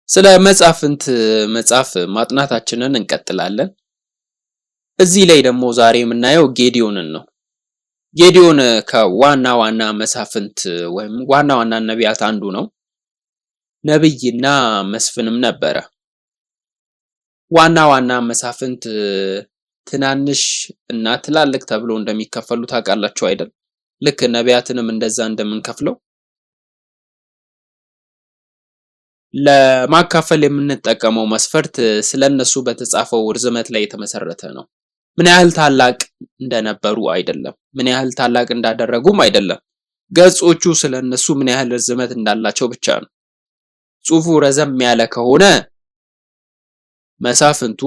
ስለ መጻፍንት መጽሐፍ ማጥናታችንን እንቀጥላለን። እዚህ ላይ ደግሞ ዛሬ የምናየው ጌዲዮንን ነው። ጌዲዮን ከዋና ዋና መሳፍንት ወይም ዋና ዋና ነቢያት አንዱ ነው። ነብይና መስፍንም ነበረ። ዋና ዋና መሳፍንት ትናንሽ እና ትላልቅ ተብሎ እንደሚከፈሉ ታውቃላችሁ አይደል? ልክ ነቢያትንም እንደዛ እንደምንከፍለው ለማካፈል የምንጠቀመው መስፈርት ስለነሱ በተጻፈው ርዝመት ላይ የተመሰረተ ነው። ምን ያህል ታላቅ እንደነበሩ አይደለም፣ ምን ያህል ታላቅ እንዳደረጉም አይደለም። ገጾቹ ስለነሱ ምን ያህል ርዝመት እንዳላቸው ብቻ ነው። ጽሑፉ ረዘም ያለ ከሆነ መሳፍንቱ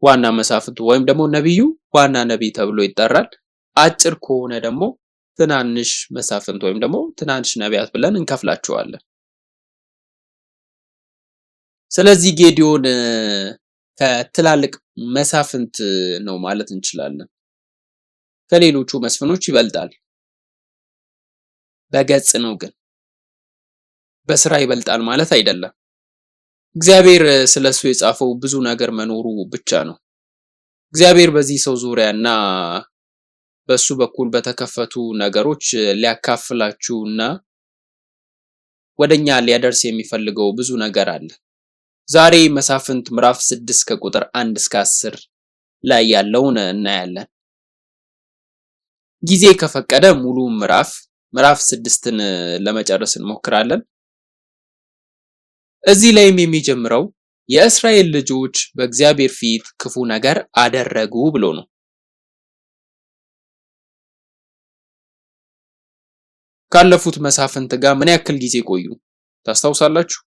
ዋና መሳፍንቱ ወይም ደግሞ ነብዩ ዋና ነብይ ተብሎ ይጠራል። አጭር ከሆነ ደግሞ ትናንሽ መሳፍንት ወይም ደግሞ ትናንሽ ነቢያት ብለን እንከፍላቸዋለን። ስለዚህ ጌዲዮን ከትላልቅ መሳፍንት ነው ማለት እንችላለን። ከሌሎቹ መስፍኖች ይበልጣል። በገጽ ነው ግን በስራ ይበልጣል ማለት አይደለም። እግዚአብሔር ስለሱ የጻፈው ብዙ ነገር መኖሩ ብቻ ነው። እግዚአብሔር በዚህ ሰው ዙሪያና በሱ በኩል በተከፈቱ ነገሮች ሊያካፍላችሁና ወደኛ ሊያደርስ የሚፈልገው ብዙ ነገር አለ። ዛሬ መሳፍንት ምዕራፍ 6 ከቁጥር 1 እስከ 10 ላይ ያለውን እናያለን። ጊዜ ከፈቀደ ሙሉ ምዕራፍ 6ን ለመጨረስ እንሞክራለን። እዚህ ላይም የሚጀምረው የእስራኤል ልጆች በእግዚአብሔር ፊት ክፉ ነገር አደረጉ ብሎ ነው። ካለፉት መሳፍንት ጋር ምን ያክል ጊዜ ቆዩ ታስታውሳላችሁ?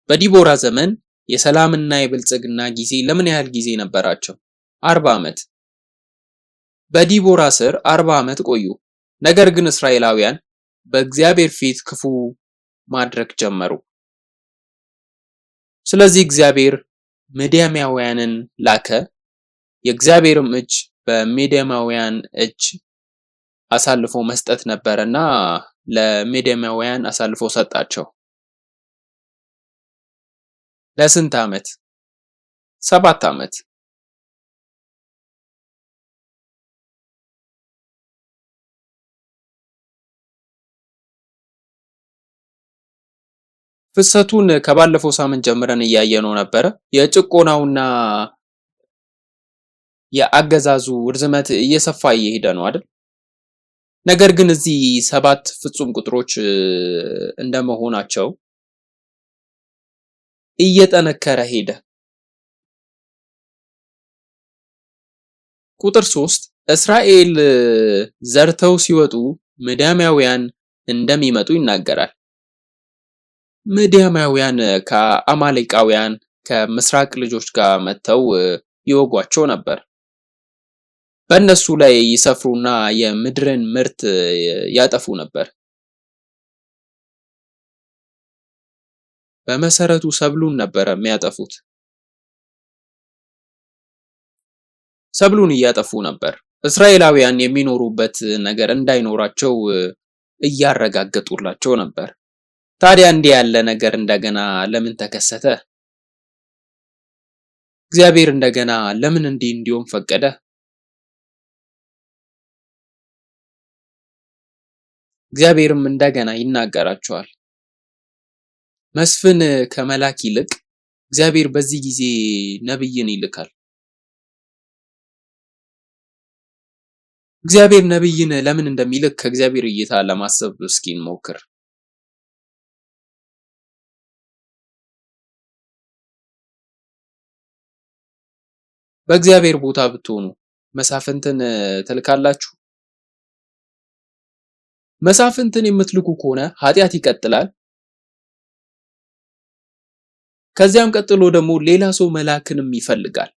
በዲቦራ ዘመን የሰላምና የብልጽግና ጊዜ ለምን ያህል ጊዜ ነበራቸው? 40 ዓመት። በዲቦራ ስር 40 ዓመት ቆዩ። ነገር ግን እስራኤላውያን በእግዚአብሔር ፊት ክፉ ማድረግ ጀመሩ። ስለዚህ እግዚአብሔር ሚዲያማውያንን ላከ። የእግዚአብሔርም እጅ በሚዲያማውያን እጅ አሳልፎ መስጠት ነበርና ለሚዲያማውያን አሳልፎ ሰጣቸው። ለስንት ዓመት? 7 ዓመት። ፍሰቱን ከባለፈው ሳምንት ጀምረን እያየነው ነበረ። የጭቆናውና የአገዛዙ ርዝመት እየሰፋ እየሄደ ነው አይደል? ነገር ግን እዚህ 7 ፍጹም ቁጥሮች እንደመሆናቸው እየጠነከረ ሄደ። ቁጥር 3 እስራኤል ዘርተው ሲወጡ ሚዲያማውያን እንደሚመጡ ይናገራል። ሚዲያማውያን ከአማሌቃውያን ከምስራቅ ልጆች ጋር መጥተው ይወጓቸው ነበር። በእነሱ ላይ ይሰፍሩና የምድርን ምርት ያጠፉ ነበር። በመሰረቱ ሰብሉን ነበር የሚያጠፉት። ሰብሉን እያጠፉ ነበር። እስራኤላውያን የሚኖሩበት ነገር እንዳይኖራቸው እያረጋገጡላቸው ነበር። ታዲያ እንዲህ ያለ ነገር እንደገና ለምን ተከሰተ? እግዚአብሔር እንደገና ለምን እንዲሆን ፈቀደ? እግዚአብሔርም እንደገና ይናገራቸዋል። መስፍን ከመላክ ይልቅ እግዚአብሔር በዚህ ጊዜ ነብይን ይልካል። እግዚአብሔር ነብይን ለምን እንደሚልክ ከእግዚአብሔር እይታ ለማሰብ እስኪ እንሞክር። በእግዚአብሔር ቦታ ብትሆኑ መሳፍንትን ትልካላችሁ? መሳፍንትን የምትልኩ ከሆነ ኃጢአት ይቀጥላል። ከዚያም ቀጥሎ ደግሞ ሌላ ሰው መላክንም ይፈልጋል።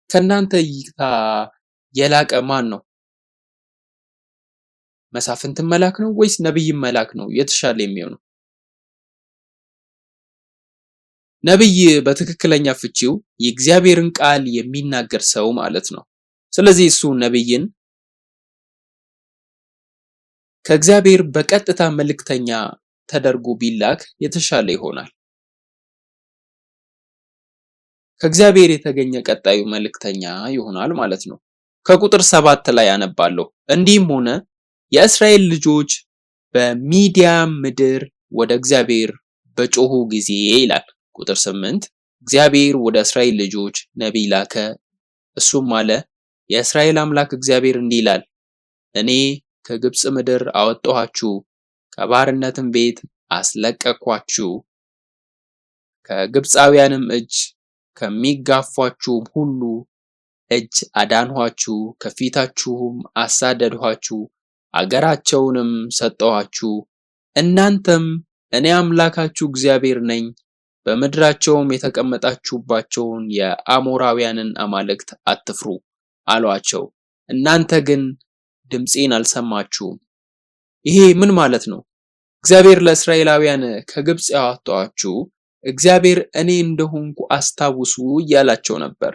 ከናንተ እይታ የላቀ ማን ነው? መሳፍንትን መላክ ነው ወይስ ነብይን መላክ ነው የተሻለ የሚሆነው? ነብይ በትክክለኛ ፍቺው የእግዚአብሔርን ቃል የሚናገር ሰው ማለት ነው። ስለዚህ እሱ ነብይን ከእግዚአብሔር በቀጥታ መልእክተኛ ተደርጎ ቢላክ የተሻለ ይሆናል። ከእግዚአብሔር የተገኘ ቀጣዩ መልእክተኛ ይሆናል ማለት ነው። ከቁጥር 7 ላይ አነባለሁ። እንዲህም ሆነ የእስራኤል ልጆች በሚዲያም ምድር ወደ እግዚአብሔር በጮሁ ጊዜ ይላል። ቁጥር 8 እግዚአብሔር ወደ እስራኤል ልጆች ነቢይ ላከ። እሱም አለ፣ የእስራኤል አምላክ እግዚአብሔር እንዲህ ይላል፣ እኔ ከግብፅ ምድር አወጣኋችሁ፣ ከባርነትም ቤት አስለቀቅኳችሁ፣ ከግብፃውያንም እጅ ከሚጋፏችሁም ሁሉ እጅ አዳንኋችሁ፣ ከፊታችሁም አሳደድኋችሁ፣ አገራቸውንም ሰጠኋችሁ። እናንተም እኔ አምላካችሁ እግዚአብሔር ነኝ፣ በምድራቸውም የተቀመጣችሁባቸውን የአሞራውያንን አማልክት አትፍሩ አሏቸው። እናንተ ግን ድምፄን አልሰማችሁም። ይሄ ምን ማለት ነው? እግዚአብሔር ለእስራኤላውያን ከግብፅ ያወጣችሁ እግዚአብሔር እኔ እንደሆንኩ አስታውሱ እያላቸው ነበር።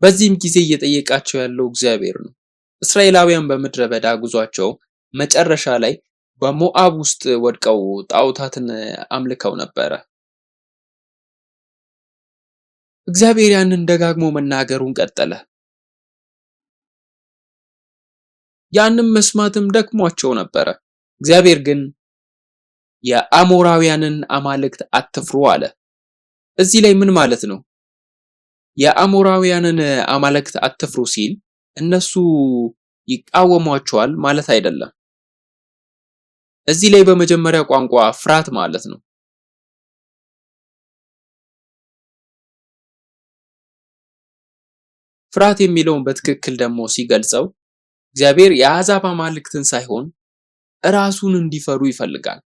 በዚህም ጊዜ እየጠየቃቸው ያለው እግዚአብሔር ነው። እስራኤላውያን በምድረ በዳ ጉዟቸው መጨረሻ ላይ በሞዓብ ውስጥ ወድቀው ጣዖታትን አምልከው ነበረ። እግዚአብሔር ያንን ደጋግሞ መናገሩን ቀጠለ። ያንም መስማትም ደክሟቸው ነበረ። እግዚአብሔር ግን የአሞራውያንን አማልክት አትፍሩ አለ። እዚህ ላይ ምን ማለት ነው? የአሞራውያንን አማልክት አትፍሩ ሲል እነሱ ይቃወሟቸዋል ማለት አይደለም። እዚህ ላይ በመጀመሪያ ቋንቋ ፍርሃት ማለት ነው። ፍርሃት የሚለውን በትክክል ደግሞ ሲገልጸው እግዚአብሔር የአሕዛብ አማልክትን ሳይሆን ራሱን እንዲፈሩ ይፈልጋል።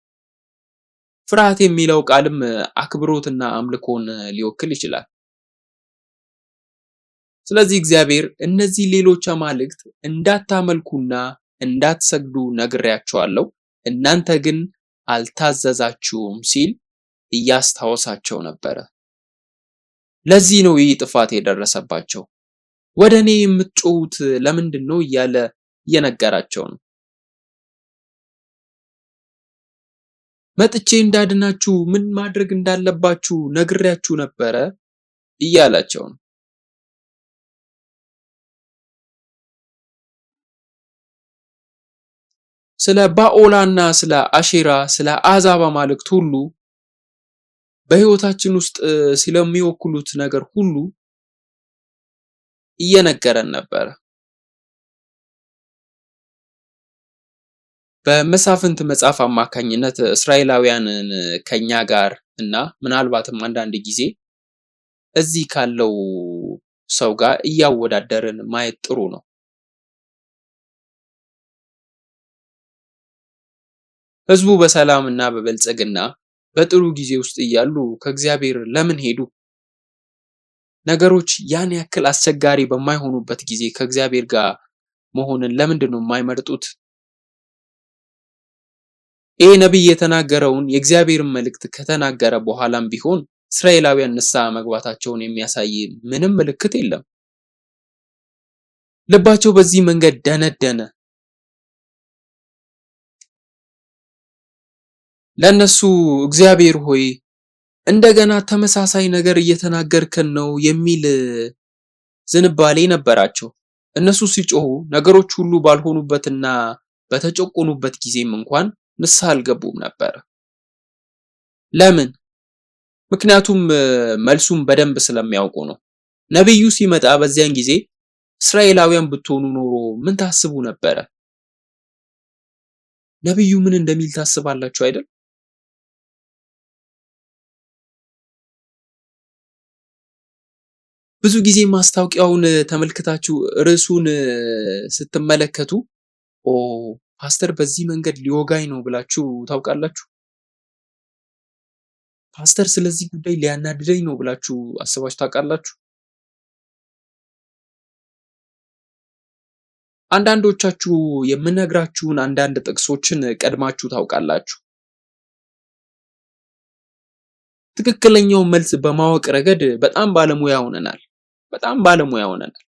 ፍርሃት የሚለው ቃልም አክብሮትና አምልኮን ሊወክል ይችላል። ስለዚህ እግዚአብሔር እነዚህ ሌሎች አማልክት እንዳታመልኩና እንዳትሰግዱ ነግሬያቸዋለሁ፣ እናንተ ግን አልታዘዛችሁም ሲል እያስታወሳቸው ነበረ። ለዚህ ነው ይህ ጥፋት የደረሰባቸው። ወደ እኔ የምትጮሁት ለምንድን ነው እያለ እየነገራቸው ነው። መጥቼ እንዳድናችሁ ምን ማድረግ እንዳለባችሁ ነግሬያችሁ ነበረ እያላቸው ነው። ስለ ባኦላና ስለ አሼራ ስለ አሕዛብ አማልክት ሁሉ በሕይወታችን ውስጥ ስለሚወክሉት ነገር ሁሉ እየነገረን ነበረ። በመሳፍንት መጽሐፍ አማካኝነት እስራኤላውያንን ከኛ ጋር እና ምናልባትም አንዳንድ ጊዜ እዚህ ካለው ሰው ጋር እያወዳደርን ማየት ጥሩ ነው። ሕዝቡ በሰላም እና በበልጽግና በጥሩ ጊዜ ውስጥ እያሉ ከእግዚአብሔር ለምን ሄዱ? ነገሮች ያን ያክል አስቸጋሪ በማይሆኑበት ጊዜ ከእግዚአብሔር ጋር መሆንን ለምንድን ነው የማይመርጡት? ይሄ ነቢይ የተናገረውን የእግዚአብሔርን መልእክት ከተናገረ በኋላም ቢሆን እስራኤላውያን ንስሐ መግባታቸውን የሚያሳይ ምንም ምልክት የለም። ልባቸው በዚህ መንገድ ደነደነ። ለነሱ እግዚአብሔር ሆይ እንደገና ተመሳሳይ ነገር እየተናገርከን ነው የሚል ዝንባሌ ነበራቸው። እነሱ ሲጮሁ ነገሮች ሁሉ ባልሆኑበትና በተጨቆኑበት ጊዜም እንኳን ንስሐ አልገቡም ነበር። ለምን? ምክንያቱም መልሱም በደንብ ስለሚያውቁ ነው። ነቢዩ ሲመጣ በዚያን ጊዜ እስራኤላውያን ብትሆኑ ኖሮ ምን ታስቡ ነበረ? ነቢዩ ምን እንደሚል ታስባላችሁ አይደል? ብዙ ጊዜ ማስታወቂያውን ተመልክታችሁ ርዕሱን ስትመለከቱ ኦ ፓስተር በዚህ መንገድ ሊወጋኝ ነው ብላችሁ ታውቃላችሁ? ፓስተር ስለዚህ ጉዳይ ሊያናድደኝ ነው ብላችሁ አስባችሁ ታውቃላችሁ? አንዳንዶቻችሁ የምነግራችሁን አንዳንድ ጥቅሶችን ቀድማችሁ ታውቃላችሁ። ትክክለኛውን መልስ በማወቅ ረገድ በጣም ባለሙያ ሆነናል። በጣም ባለሙያ ሆነናል።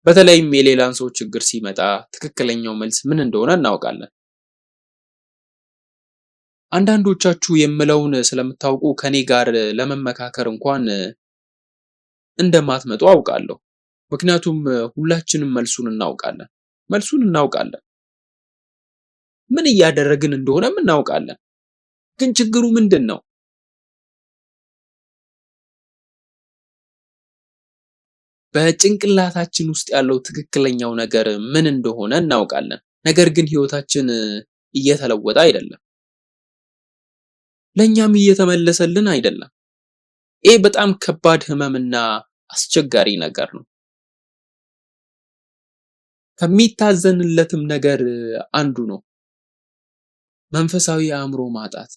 በተለይም የሌላን ሰው ችግር ሲመጣ ትክክለኛው መልስ ምን እንደሆነ እናውቃለን። አንዳንዶቻችሁ የምለውን ስለምታውቁ ከኔ ጋር ለመመካከር እንኳን እንደማትመጡ አውቃለሁ። ምክንያቱም ሁላችንም መልሱን እናውቃለን። መልሱን እናውቃለን። ምን እያደረግን እንደሆነም እናውቃለን። ግን ችግሩ ምንድን ነው? በጭንቅላታችን ውስጥ ያለው ትክክለኛው ነገር ምን እንደሆነ እናውቃለን። ነገር ግን ህይወታችን እየተለወጠ አይደለም። ለኛም እየተመለሰልን አይደለም። ይሄ በጣም ከባድ ህመምና አስቸጋሪ ነገር ነው። ከሚታዘንለትም ነገር አንዱ ነው መንፈሳዊ አእምሮ ማጣት።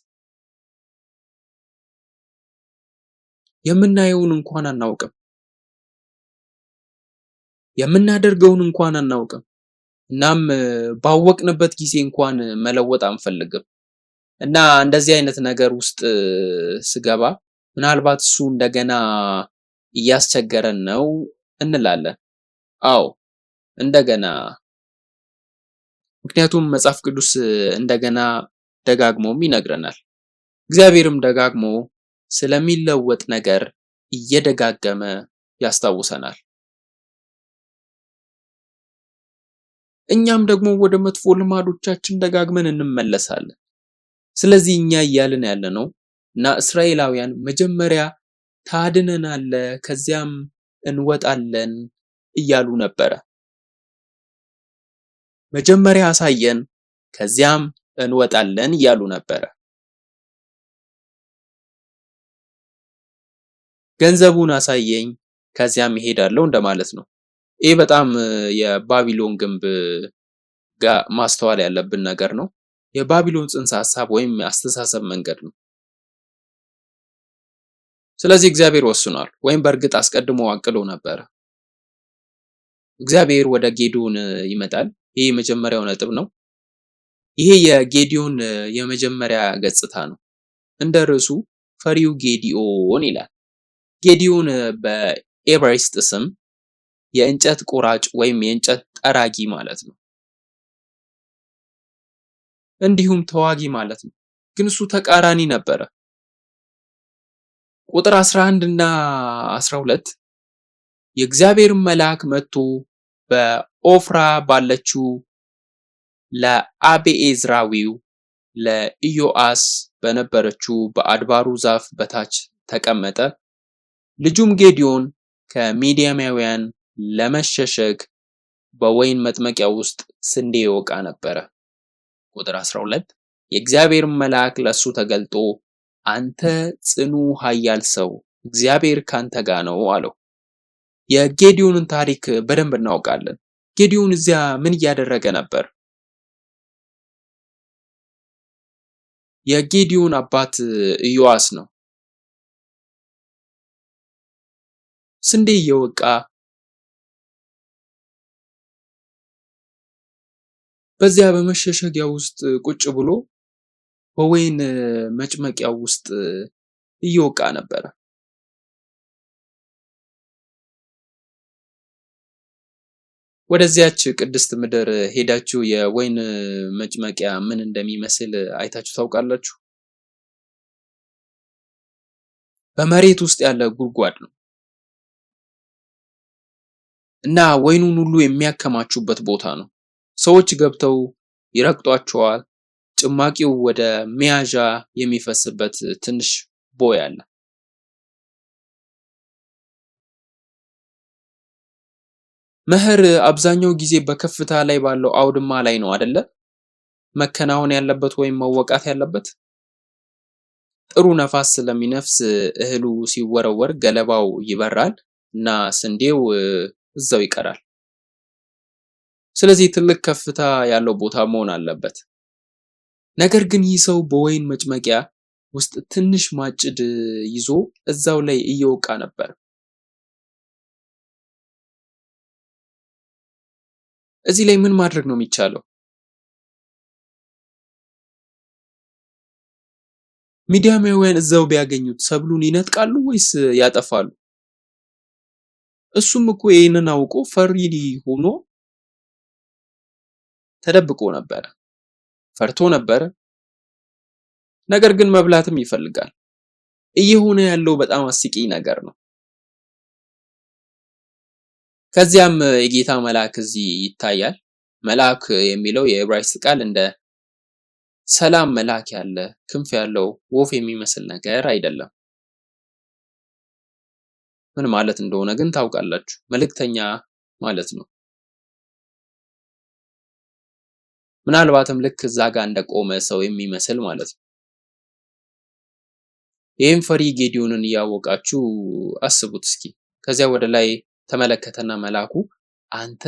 የምናየውን እንኳን አናውቅም። የምናደርገውን እንኳን አናውቅም። እናም ባወቅንበት ጊዜ እንኳን መለወጥ አንፈልግም። እና እንደዚህ አይነት ነገር ውስጥ ስገባ ምናልባት እሱ እንደገና እያስቸገረን ነው እንላለን። አዎ እንደገና። ምክንያቱም መጽሐፍ ቅዱስ እንደገና ደጋግሞም ይነግረናል። እግዚአብሔርም ደጋግሞ ስለሚለወጥ ነገር እየደጋገመ ያስታውሰናል። እኛም ደግሞ ወደ መጥፎ ልማዶቻችን ደጋግመን እንመለሳለን። ስለዚህ እኛ እያልን ያለነው እና እስራኤላውያን መጀመሪያ ታድነናለህ ከዚያም እንወጣለን እያሉ ነበረ። መጀመሪያ አሳየን ከዚያም እንወጣለን እያሉ ነበረ። ገንዘቡን አሳየኝ ከዚያም እሄዳለሁ እንደማለት ነው። ይህ በጣም የባቢሎን ግንብ ጋር ማስተዋል ያለብን ነገር ነው። የባቢሎን ጽንሰ ሐሳብ ወይም አስተሳሰብ መንገድ ነው። ስለዚህ እግዚአብሔር ወስኗል ወይም በእርግጥ አስቀድሞ አቅዶ ነበረ። እግዚአብሔር ወደ ጌዲዮን ይመጣል። ይሄ የመጀመሪያው ነጥብ ነው። ይሄ የጌዲዮን የመጀመሪያ ገጽታ ነው። እንደ ርዕሱ ፈሪው ጌዲዮን ይላል። ጌዲዮን በኤብራይስጥ ስም የእንጨት ቆራጭ ወይም የእንጨት ጠራጊ ማለት ነው። እንዲሁም ተዋጊ ማለት ነው። ግን እሱ ተቃራኒ ነበረ። ቁጥር 11 እና 12 የእግዚአብሔር መልአክ መጥቶ በኦፍራ ባለችው ለአቢዔዝራዊው ለኢዮአስ በነበረችው በአድባሩ ዛፍ በታች ተቀመጠ። ልጁም ጌዲዮን ከሚዲያማውያን ለመሸሸግ በወይን መጥመቂያ ውስጥ ስንዴ ይወቃ ነበረ። ቁጥር 12 የእግዚአብሔር መልአክ ለሱ ተገልጦ አንተ ጽኑ ኃያል ሰው እግዚአብሔር ካንተ ጋር ነው አለው። የጌዲዮንን ታሪክ በደንብ እናውቃለን። ጌዲዮን እዚያ ምን እያደረገ ነበር? የጌዲዮን አባት ኢዮአስ ነው። ስንዴ እየወቃ በዚያ በመሸሸጊያ ውስጥ ቁጭ ብሎ በወይን መጭመቂያው ውስጥ እየወቃ ነበረ። ወደዚያች ቅድስት ምድር ሄዳችሁ የወይን መጭመቂያ ምን እንደሚመስል አይታችሁ ታውቃላችሁ? በመሬት ውስጥ ያለ ጉድጓድ ነው እና ወይኑን ሁሉ የሚያከማቹበት ቦታ ነው። ሰዎች ገብተው ይረግጧቸዋል። ጭማቂው ወደ መያዣ የሚፈስበት ትንሽ ቦይ አለ። መኸር አብዛኛው ጊዜ በከፍታ ላይ ባለው አውድማ ላይ ነው አይደለ? መከናወን ያለበት ወይም መወቃት ያለበት። ጥሩ ነፋስ ስለሚነፍስ እህሉ ሲወረወር ገለባው ይበራል እና ስንዴው እዛው ይቀራል። ስለዚህ ትልቅ ከፍታ ያለው ቦታ መሆን አለበት። ነገር ግን ይህ ሰው በወይን መጭመቂያ ውስጥ ትንሽ ማጭድ ይዞ እዛው ላይ እየወቃ ነበር። እዚህ ላይ ምን ማድረግ ነው የሚቻለው? ሚዲያማውያን እዛው ቢያገኙት ሰብሉን ይነጥቃሉ ወይስ ያጠፋሉ? እሱም እኮ ይህንን አውቆ ፈሪ ሆኖ ተደብቆ ነበረ። ፈርቶ ነበረ፣ ነገር ግን መብላትም ይፈልጋል። እየሆነ ያለው በጣም አስቂኝ ነገር ነው። ከዚያም የጌታ መልአክ እዚህ ይታያል። መልአክ የሚለው የዕብራይስጥ ቃል እንደ ሰላም መልአክ ያለ ክንፍ ያለው ወፍ የሚመስል ነገር አይደለም። ምን ማለት እንደሆነ ግን ታውቃላችሁ? መልእክተኛ ማለት ነው። ምናልባትም ልክ እዛ ጋር እንደቆመ ሰው የሚመስል ማለት ነው። ይህም ፈሪ ጌዲዮንን እያወቃችሁ አስቡት እስኪ። ከዚያ ወደ ላይ ተመለከተና መልአኩ አንተ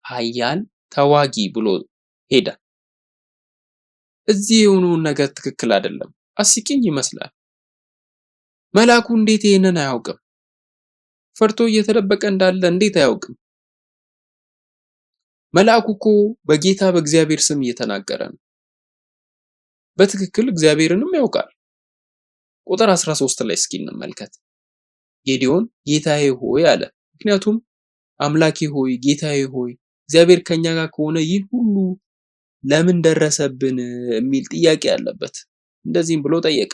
ኃያል ተዋጊ ብሎ ሄደ። እዚህ የሆነውን ነገር ትክክል አይደለም። አስቂኝ ይመስላል። መልአኩ እንዴት ይሄንን አያውቅም? ፈርቶ እየተደበቀ እንዳለ እንዴት አያውቅም? መልአኩ እኮ በጌታ በእግዚአብሔር ስም እየተናገረ ነው። በትክክል እግዚአብሔርንም ያውቃል። ቁጥር 13 ላይ እስኪ እንመልከት። ጌዲዮን ጌታዬ ሆይ አለ። ምክንያቱም አምላኬ ሆይ ጌታዬ ሆይ እግዚአብሔር ከኛ ጋር ከሆነ ይህ ሁሉ ለምን ደረሰብን የሚል ጥያቄ አለበት። እንደዚህም ብሎ ጠየቀ።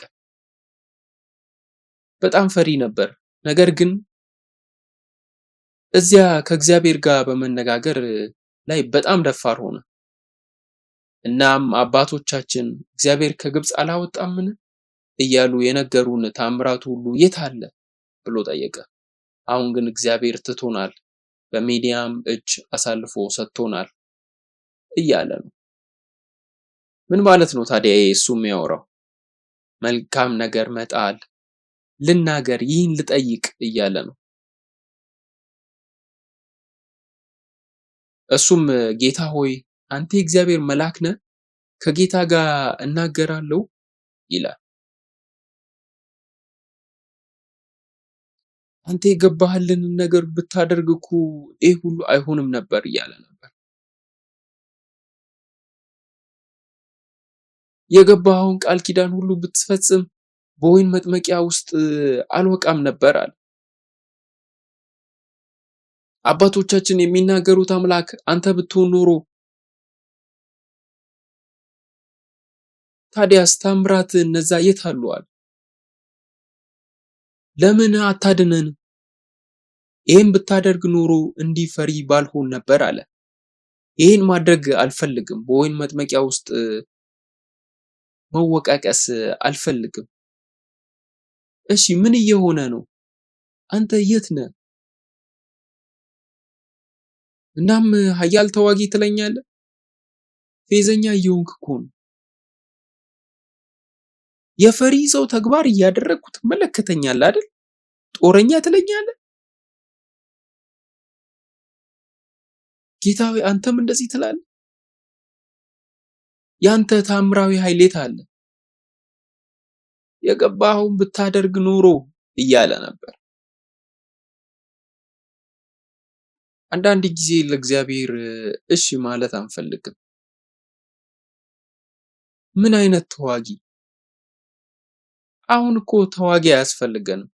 በጣም ፈሪ ነበር። ነገር ግን እዚያ ከእግዚአብሔር ጋር በመነጋገር ላይ በጣም ደፋር ሆነ። እናም አባቶቻችን እግዚአብሔር ከግብፅ አላወጣምን እያሉ የነገሩን ታምራቱ ሁሉ የት አለ ብሎ ጠየቀ። አሁን ግን እግዚአብሔር ትቶናል፣ በሚዲያም እጅ አሳልፎ ሰጥቶናል እያለ ነው። ምን ማለት ነው ታዲያ እሱ የሚያወራው? መልካም ነገር መጣል፣ ልናገር፣ ይህን ልጠይቅ እያለ ነው። እሱም ጌታ ሆይ አንተ የእግዚአብሔር መልአክ ነህ? ከጌታ ጋር እናገራለሁ ይላል። አንተ የገባህልን ነገር ብታደርግ እኮ ይህ ሁሉ አይሆንም ነበር እያለ ነበር። የገባኸውን ቃል ኪዳን ሁሉ ብትፈጽም በወይን መጥመቂያ ውስጥ አልወቃም ነበር አለ። አባቶቻችን የሚናገሩት አምላክ አንተ ብትሆን ኖሮ ታዲያስ ታምራት እነዛ የት አሉ አለ። ለምን አታድነን? ይሄን ብታደርግ ኖሮ እንዲህ ፈሪ ባልሆን ነበር አለ። ይሄን ማድረግ አልፈልግም። በወይን መጥመቂያ ውስጥ መወቃቀስ አልፈልግም። እሺ ምን እየሆነ ነው? አንተ የት ነህ? እናም ኃያል ተዋጊ ትለኛለህ? ፌዘኛ እየሆንክ እኮ ነው። የፈሪ ሰው ተግባር እያደረግኩ ትመለከተኛለህ አይደል? ጦረኛ ትለኛለህ? ጌታዊ አንተም እንደዚህ ትላለህ? ያንተ ታምራዊ ኃይል የት አለ? የገባኸውን ብታደርግ ኖሮ እያለ ነበር። አንዳንድ ጊዜ ለእግዚአብሔር እሺ ማለት አንፈልግም። ምን አይነት ተዋጊ? አሁን እኮ ተዋጊ አያስፈልገንም።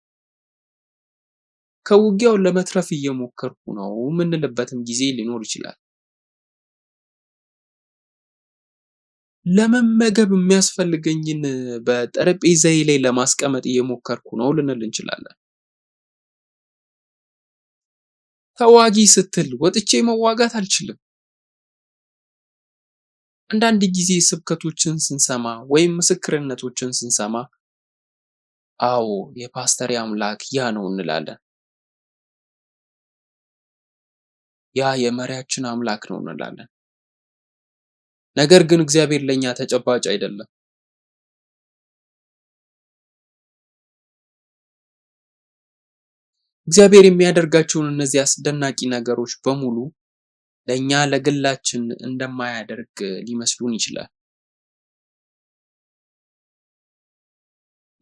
ከውጊያው ለመትረፍ እየሞከርኩ ነው የምንልበትም ጊዜ ሊኖር ይችላል። ለመመገብ የሚያስፈልገኝን በጠረጴዛዬ ላይ ለማስቀመጥ እየሞከርኩ ነው ልንል እንችላለን። ተዋጊ ስትል ወጥቼ መዋጋት አልችልም። አንዳንድ ጊዜ ስብከቶችን ስንሰማ ወይም ምስክርነቶችን ስንሰማ አዎ የፓስተር አምላክ ያ ነው እንላለን። ያ የመሪያችን አምላክ ነው እንላለን። ነገር ግን እግዚአብሔር ለኛ ተጨባጭ አይደለም። እግዚአብሔር የሚያደርጋቸውን እነዚህ አስደናቂ ነገሮች በሙሉ ለኛ ለግላችን እንደማያደርግ ሊመስሉን ይችላል።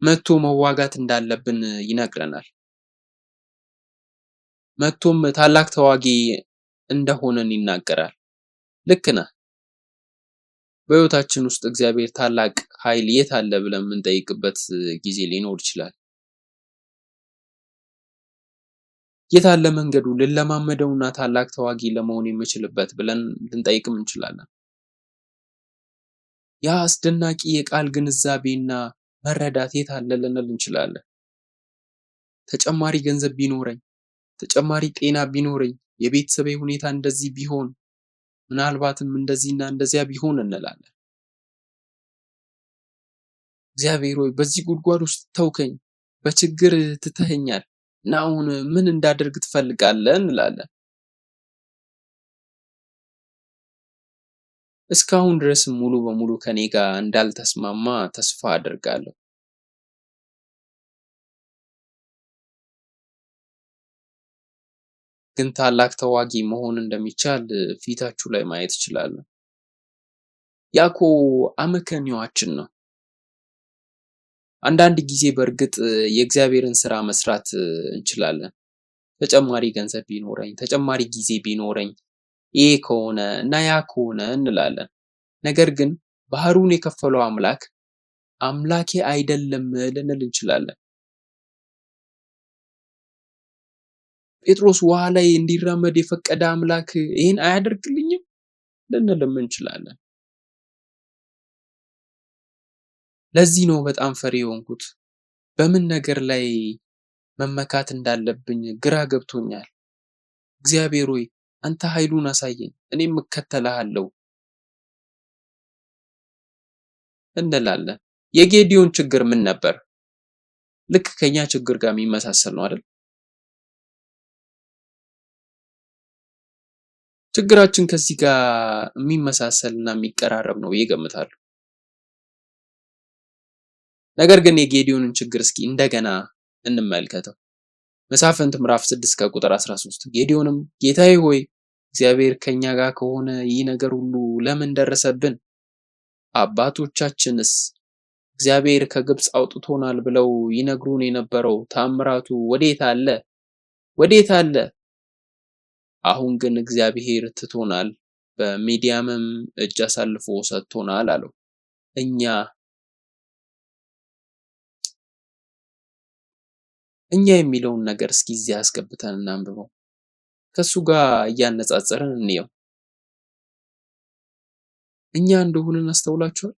መጥቶ መዋጋት እንዳለብን ይነግረናል። መጥቶም ታላቅ ተዋጊ እንደሆነን ይናገራል። ልክ ነህ። በሕይወታችን ውስጥ እግዚአብሔር ታላቅ ኃይል የት አለ ብለን የምንጠይቅበት ጊዜ ሊኖር ይችላል። የት አለ መንገዱ ልለማመደውና ታላቅ ተዋጊ ለመሆን የምችልበት ብለን ልንጠይቅም እንችላለን። ያ አስደናቂ የቃል ግንዛቤና መረዳት የት አለ ልንል እንችላለን። ተጨማሪ ገንዘብ ቢኖረኝ፣ ተጨማሪ ጤና ቢኖረኝ፣ የቤተሰቤ ሁኔታ እንደዚህ ቢሆን፣ ምናልባትም እንደዚህና እንደዚያ ቢሆን እንላለን። እግዚአብሔር ሆይ በዚህ ጉድጓድ ውስጥ ተውከኝ፣ በችግር ትተኸኛል እና አሁን ምን እንዳደርግ ትፈልጋለህ እንላለን። እስካሁን ድረስም ሙሉ በሙሉ ከኔ ጋር እንዳልተስማማ ተስፋ አደርጋለሁ። ግን ታላቅ ተዋጊ መሆን እንደሚቻል ፊታችሁ ላይ ማየት እችላለሁ። ያ እኮ አመክንዮአችን ነው። አንዳንድ ጊዜ በእርግጥ የእግዚአብሔርን ስራ መስራት እንችላለን። ተጨማሪ ገንዘብ ቢኖረኝ፣ ተጨማሪ ጊዜ ቢኖረኝ፣ ይሄ ከሆነ እና ያ ከሆነ እንላለን። ነገር ግን ባህሩን የከፈለው አምላክ አምላኬ አይደለም ልንል እንችላለን። ጴጥሮስ ውሃ ላይ እንዲራመድ የፈቀደ አምላክ ይህን አያደርግልኝም ልንልም እንችላለን። ለዚህ ነው በጣም ፈሪ የሆንኩት። በምን ነገር ላይ መመካት እንዳለብኝ ግራ ገብቶኛል። እግዚአብሔር ሆይ አንተ ኃይሉን አሳየኝ፣ እኔም እከተልሃለሁ እንላለን። የጌዲዮን ችግር ምን ነበር? ልክ ከኛ ችግር ጋር የሚመሳሰል ነው አይደል? ችግራችን ከዚህ ጋር የሚመሳሰልና የሚቀራረብ ነው ብዬ እገምታለሁ። ነገር ግን የጌዲዮንን ችግር እስኪ እንደገና እንመልከተው። መሳፍንት ምዕራፍ 6 ከቁጥር 13 ጌዲዮንም ጌታዬ ሆይ እግዚአብሔር ከኛ ጋር ከሆነ ይህ ነገር ሁሉ ለምን ደረሰብን? አባቶቻችንስ እግዚአብሔር ከግብፅ አውጥቶናል ብለው ይነግሩን የነበረው ታምራቱ ወዴት አለ? ወዴት አለ? አሁን ግን እግዚአብሔር ትቶናል፣ በሚዲያምም እጅ አሳልፎ ሰጥቶናል አለው። እኛ የሚለውን ነገር እስኪ እዚህ አስገብተን እናንብበው። ከሱ ጋር እያነጻጸርን እንየው። እኛ እንደሆንን አስተውላችኋል?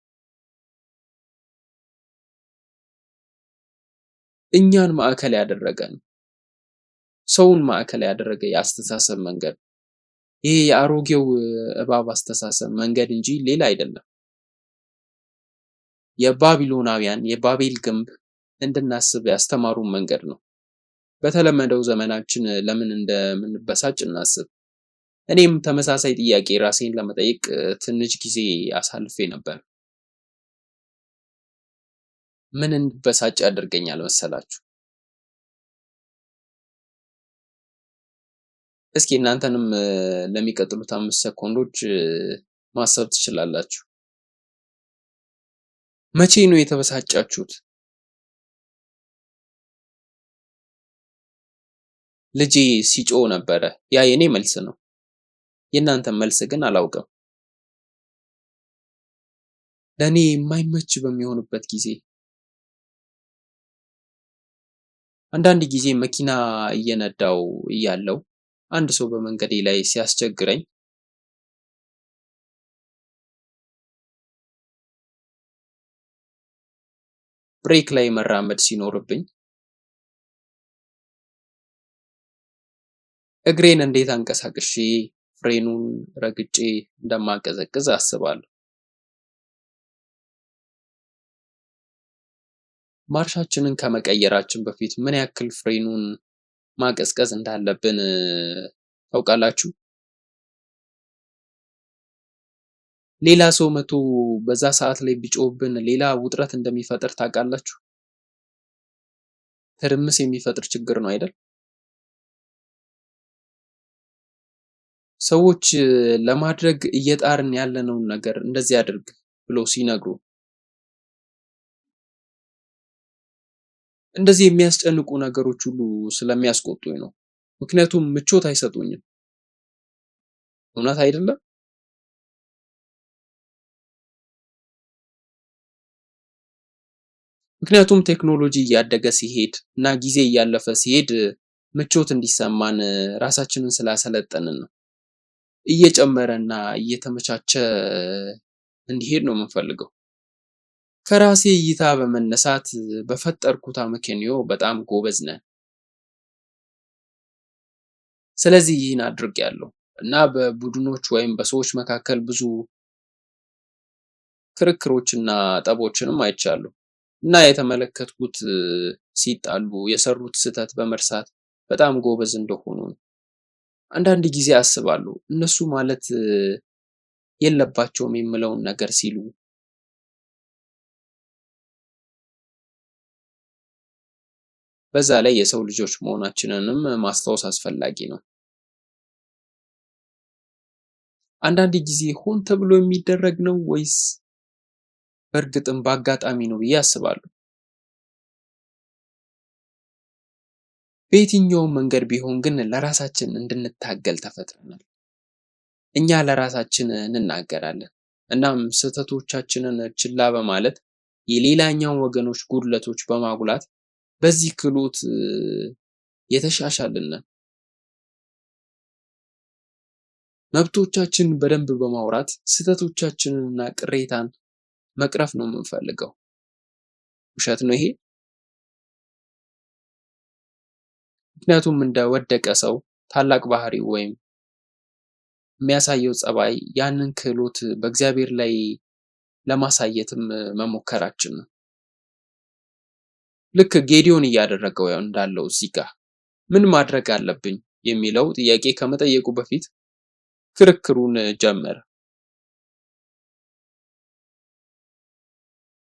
እኛን ማዕከል ያደረገ ነው። ሰውን ማዕከል ያደረገ የአስተሳሰብ መንገድ፣ ይሄ የአሮጌው እባብ አስተሳሰብ መንገድ እንጂ ሌላ አይደለም። የባቢሎናውያን የባቤል ግንብ እንድናስብ ያስተማሩን መንገድ ነው። በተለመደው ዘመናችን ለምን እንደምንበሳጭ እናስብ። እኔም ተመሳሳይ ጥያቄ ራሴን ለመጠየቅ ትንሽ ጊዜ አሳልፌ ነበር። ምን እንድበሳጭ ያደርገኛል መሰላችሁ? እስኪ እናንተንም ለሚቀጥሉት 5 ሰኮንዶች ማሰብ ትችላላችሁ። መቼ ነው የተበሳጫችሁት? ልጄ ሲጮህ ነበረ። ያ የኔ መልስ ነው። የእናንተን መልስ ግን አላውቅም። ለኔ የማይመች በሚሆንበት ጊዜ፣ አንዳንድ ጊዜ መኪና እየነዳው እያለው አንድ ሰው በመንገዴ ላይ ሲያስቸግረኝ ብሬክ ላይ መራመድ ሲኖርብኝ እግሬን እንዴት አንቀሳቅሼ ፍሬኑን ረግጬ እንደማቀዘቅዝ አስባለሁ። ማርሻችንን ከመቀየራችን በፊት ምን ያክል ፍሬኑን ማቀዝቀዝ እንዳለብን ታውቃላችሁ? ሌላ ሰው መቶ በዛ ሰዓት ላይ ቢጮህብን ሌላ ውጥረት እንደሚፈጥር ታውቃላችሁ? ትርምስ የሚፈጥር ችግር ነው አይደል? ሰዎች ለማድረግ እየጣርን ያለነውን ነገር እንደዚህ አድርግ ብለው ሲነግሩ እንደዚህ የሚያስጨንቁ ነገሮች ሁሉ ስለሚያስቆጡኝ ነው። ምክንያቱም ምቾት አይሰጡኝም። እውነት አይደለም? ምክንያቱም ቴክኖሎጂ እያደገ ሲሄድ እና ጊዜ እያለፈ ሲሄድ ምቾት እንዲሰማን ራሳችንን ስላሰለጠንን ነው። እየጨመረና እየተመቻቸ እንዲሄድ ነው የምንፈልገው። ከራሴ እይታ በመነሳት በፈጠርኩት አመክንዮ በጣም ጎበዝ ነን። ስለዚህ ይህን አድርጌያለሁ እና በቡድኖች ወይም በሰዎች መካከል ብዙ ክርክሮችና ጠቦችንም አይቻለሁ እና የተመለከትኩት ሲጣሉ የሰሩት ስህተት በመርሳት በጣም ጎበዝ እንደሆኑ ነው። አንዳንድ ጊዜ አስባለሁ እነሱ ማለት የለባቸውም የምለውን ነገር ሲሉ። በዛ ላይ የሰው ልጆች መሆናችንንም ማስታወስ አስፈላጊ ነው። አንዳንድ ጊዜ ሆን ተብሎ የሚደረግ ነው ወይስ በእርግጥም በአጋጣሚ ነው ብዬ አስባለሁ። በየትኛውም መንገድ ቢሆን ግን ለራሳችን እንድንታገል ተፈጥረናል። እኛ ለራሳችን እንናገራለን እናም ስህተቶቻችንን ችላ በማለት የሌላኛውን ወገኖች ጉድለቶች በማጉላት በዚህ ክህሎት የተሻሻልን ነን። መብቶቻችንን በደንብ በማውራት ስህተቶቻችንንና ቅሬታን መቅረፍ ነው የምንፈልገው። ውሸት ነው ይሄ? ምክንያቱም እንደ ወደቀ ሰው ታላቅ ባህሪው ወይም የሚያሳየው ጸባይ ያንን ክህሎት በእግዚአብሔር ላይ ለማሳየትም መሞከራችን ነው። ልክ ጌዲዮን እያደረገው እንዳለው እዚህ ጋር ምን ማድረግ አለብኝ የሚለው ጥያቄ ከመጠየቁ በፊት ክርክሩን ጀመረ።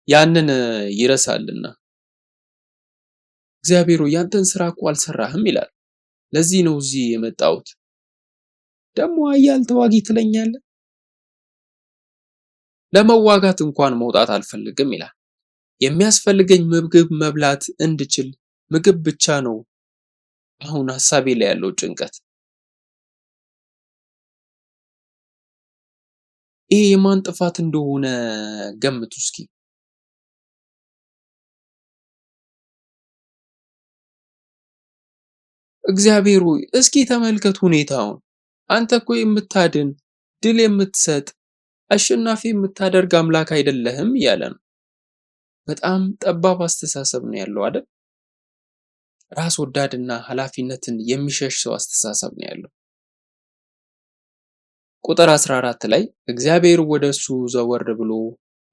ያንን ይረሳልና እግዚአብሔር ሆይ ያንተን ስራ እኮ አልሰራህም ይላል። ለዚህ ነው እዚህ የመጣሁት። ደግሞ ኃያል ተዋጊ ትለኛለህ? ለመዋጋት እንኳን መውጣት አልፈልግም ይላል። የሚያስፈልገኝ ምግብ መብላት እንድችል ምግብ ብቻ ነው አሁን ሐሳቤ ላይ ያለው ጭንቀት። ይሄ የማን ጥፋት እንደሆነ ገምቱ እስኪ። እግዚአብሔር ሆይ እስኪ ተመልከት ሁኔታውን። አንተ እኮ የምታድን ድል የምትሰጥ አሸናፊ የምታደርግ አምላክ አይደለህም እያለ ነው። በጣም ጠባብ አስተሳሰብ ነው ያለው አይደል? ራስ ወዳድና ኃላፊነትን የሚሸሽ ሰው አስተሳሰብ ነው ያለው። ቁጥር 14 ላይ እግዚአብሔር ወደ እሱ ዘወር ብሎ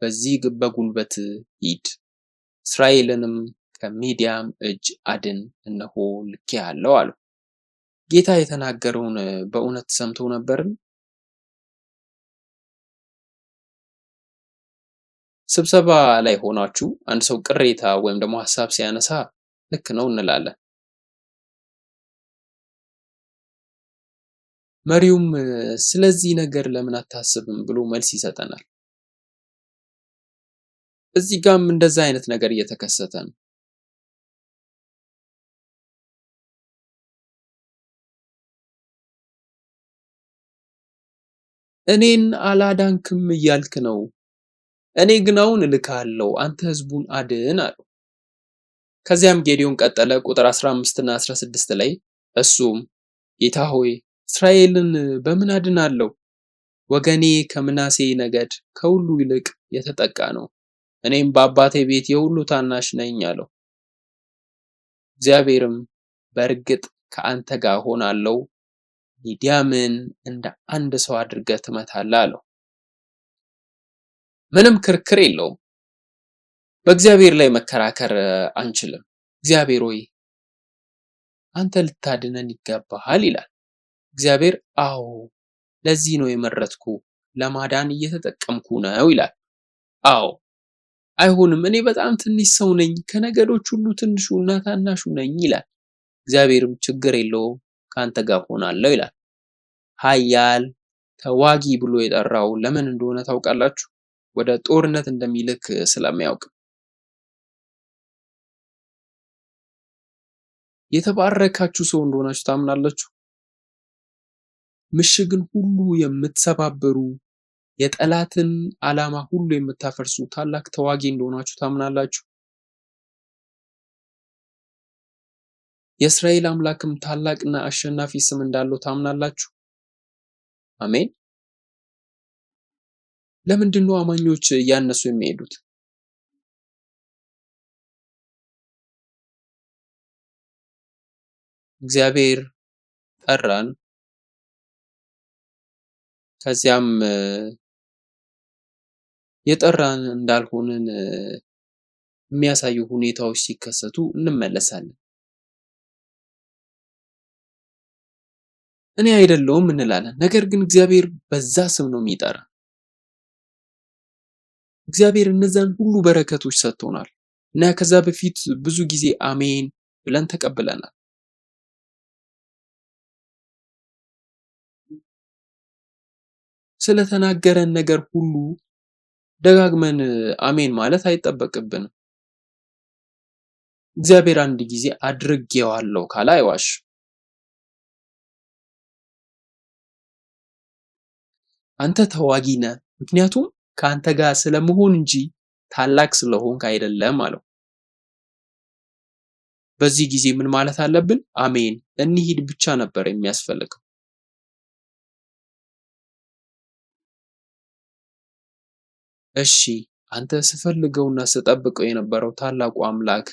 በዚህ በጉልበት ሂድ፣ እስራኤልንም ከሚዲያም እጅ አድን፣ እነሆ ልኬሃለሁ አለው። ጌታ የተናገረውን በእውነት ሰምቶ ነበርን? ስብሰባ ላይ ሆናችሁ አንድ ሰው ቅሬታ ወይም ደግሞ ሐሳብ ሲያነሳ ልክ ነው እንላለን። መሪውም ስለዚህ ነገር ለምን አታስብም ብሎ መልስ ይሰጠናል። እዚህ ጋርም እንደዛ አይነት ነገር እየተከሰተ ነው። እኔን አላዳንክም እያልክ ነው፣ እኔ ግን አሁን እልክሃለሁ፣ አንተ ህዝቡን አድን አለው። ከዚያም ጌዲዮን ቀጠለ። ቁጥር 15 እና 16 ላይ እሱም ጌታ ሆይ እስራኤልን በምን አድናለሁ? ወገኔ ከምናሴ ነገድ ከሁሉ ይልቅ የተጠቃ ነው፣ እኔም በአባቴ ቤት የሁሉ ታናሽ ነኝ አለው። እግዚአብሔርም በእርግጥ ከአንተ ጋር ሆናለሁ፣ ሚዲያምን እንደ አንድ ሰው አድርገህ ትመታለህ አለው። ምንም ክርክር የለውም። በእግዚአብሔር ላይ መከራከር አንችልም። እግዚአብሔር ሆይ አንተ ልታድነን ይገባሃል ይላል። እግዚአብሔር አዎ ለዚህ ነው የመረጥኩ፣ ለማዳን እየተጠቀምኩ ነው ይላል። አዎ አይሆንም፣ እኔ በጣም ትንሽ ሰው ነኝ፣ ከነገዶች ሁሉ ትንሹና ታናሹ ነኝ ይላል። እግዚአብሔርም ችግር የለውም ከአንተ ጋር ሆናለሁ ይላል። ኃያል ተዋጊ ብሎ የጠራው ለምን እንደሆነ ታውቃላችሁ? ወደ ጦርነት እንደሚልክ ስለሚያውቅ። የተባረካችሁ ሰው እንደሆናችሁ ታምናላችሁ? ምሽግን ሁሉ የምትሰባበሩ የጠላትን ዓላማ ሁሉ የምታፈርሱ ታላቅ ተዋጊ እንደሆናችሁ ታምናላችሁ? የእስራኤል አምላክም ታላቅና አሸናፊ ስም እንዳለው ታምናላችሁ? አሜን። ለምንድን ነው አማኞች እያነሱ የሚሄዱት? እግዚአብሔር ጠራን፣ ከዚያም የጠራን እንዳልሆንን የሚያሳዩ ሁኔታዎች ሲከሰቱ እንመለሳለን። እኔ አይደለሁም እንላለን። ነገር ግን እግዚአብሔር በዛ ስም ነው የሚጠራ። እግዚአብሔር እነዛን ሁሉ በረከቶች ሰጥቶናል እና ከዛ በፊት ብዙ ጊዜ አሜን ብለን ተቀብለናል። ስለተናገረን ነገር ሁሉ ደጋግመን አሜን ማለት አይጠበቅብንም። እግዚአብሔር አንድ ጊዜ አድርጌዋለሁ ካለ አይዋሽም። አንተ ተዋጊ ነህ፣ ምክንያቱም ከአንተ ጋር ስለመሆን እንጂ ታላቅ ስለሆንክ አይደለም አለው። በዚህ ጊዜ ምን ማለት አለብን? አሜን እንሂድ ብቻ ነበር የሚያስፈልገው። እሺ አንተ ስፈልገውና ስጠብቀው የነበረው ታላቁ አምላክ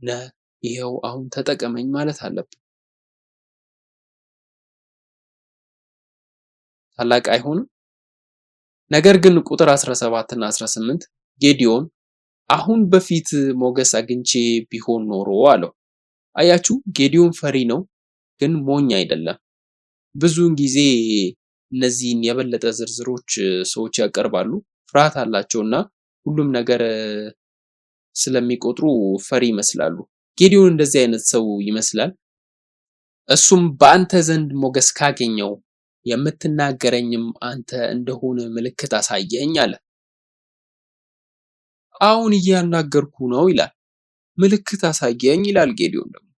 ነህ፣ ይኸው አሁን ተጠቀመኝ ማለት አለብን። ታላቅ አይሆንም? ነገር ግን ቁጥር 17 እና 18 ጌዲዮን አሁን በፊት ሞገስ አግኝቼ ቢሆን ኖሮ አለው። አያችሁ ጌዲዮን ፈሪ ነው፣ ግን ሞኝ አይደለም። ብዙውን ጊዜ እነዚህን የበለጠ ዝርዝሮች ሰዎች ያቀርባሉ፣ ፍርሃት አላቸውና ሁሉም ነገር ስለሚቆጥሩ ፈሪ ይመስላሉ። ጌዲዮን እንደዚህ አይነት ሰው ይመስላል። እሱም በአንተ ዘንድ ሞገስ ካገኘው የምትናገረኝም አንተ እንደሆነ ምልክት አሳየኝ አለ። አሁን እያናገርኩ ነው ይላል። ምልክት አሳየኝ ይላል ጌዲዮን ደግሞ።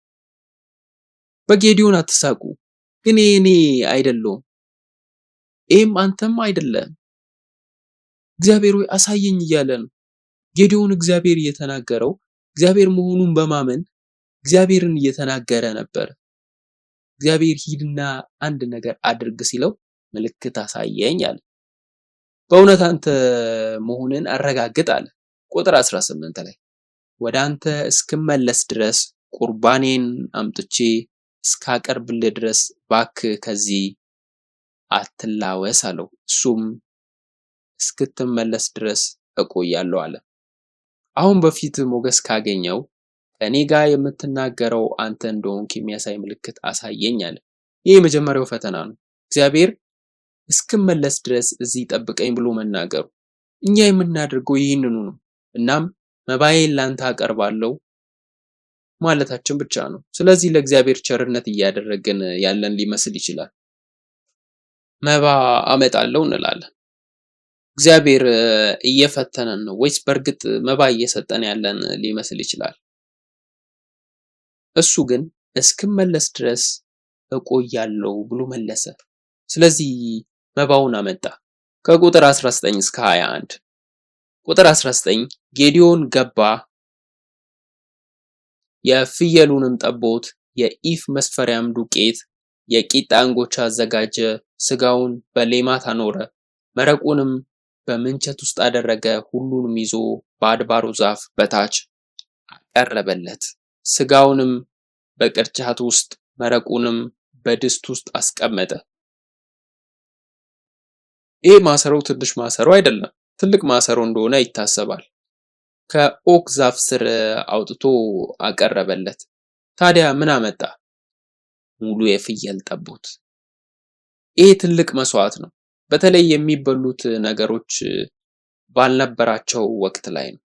በጌዲዮን አትሳቁ፣ ግን እኔ አይደለሁም ይህም አንተም አይደለም፣ እግዚአብሔር ሆይ አሳየኝ እያለ ነው። ጌዲዮን እግዚአብሔር እየተናገረው እግዚአብሔር መሆኑን በማመን እግዚአብሔርን እየተናገረ ነበር። እግዚአብሔር ሂድና አንድ ነገር አድርግ ሲለው ምልክት አሳየኝ አለ። በእውነት አንተ መሆንን አረጋግጥ አለ። ቁጥር 18 ላይ ወደ አንተ እስክመለስ ድረስ ቁርባኔን አምጥቼ እስካቀርብልህ ድረስ እባክህ ከዚህ አትላወስ አለው። እሱም እስክትመለስ ድረስ እቆያለሁ አለ። አሁን በፊት ሞገስ ካገኘው ከእኔ ጋር የምትናገረው አንተ እንደሆንክ የሚያሳይ ምልክት አሳየኝ አለ። ይህ የመጀመሪያው ፈተና ነው። እግዚአብሔር እስክመለስ ድረስ እዚህ ጠብቀኝ ብሎ መናገሩ። እኛ የምናደርገው ይህንኑ ነው። እናም መባዬን ላንተ አቀርባለሁ ማለታችን ብቻ ነው። ስለዚህ ለእግዚአብሔር ቸርነት እያደረግን ያለን ሊመስል ይችላል። መባ አመጣለሁ እንላለን። እግዚአብሔር እየፈተነን ነው ወይስ በእርግጥ መባ እየሰጠን ያለን ሊመስል ይችላል። እሱ ግን እስክመለስ ድረስ እቆያለሁ ብሎ መለሰ። ስለዚህ መባውን አመጣ። ከቁጥር 19 እስከ 21 ቁጥር 19 ጌዲዮን ገባ፣ የፍየሉንም ጠቦት የኢፍ መስፈሪያም ዱቄት የቂጣ እንጎቻ አዘጋጀ፣ ስጋውን በሌማት አኖረ፣ መረቁንም በምንቸት ውስጥ አደረገ፣ ሁሉንም ይዞ በአድባሩ ዛፍ በታች አቀረበለት። ስጋውንም በቅርጫት ውስጥ መረቁንም በድስት ውስጥ አስቀመጠ። ይህ ማሰሮ ትንሽ ማሰሮ አይደለም፣ ትልቅ ማሰሮ እንደሆነ ይታሰባል። ከኦክ ዛፍ ስር አውጥቶ አቀረበለት። ታዲያ ምን አመጣ? ሙሉ የፍየል ጠቦት። ይህ ትልቅ መስዋዕት ነው። በተለይ የሚበሉት ነገሮች ባልነበራቸው ወቅት ላይ ነው።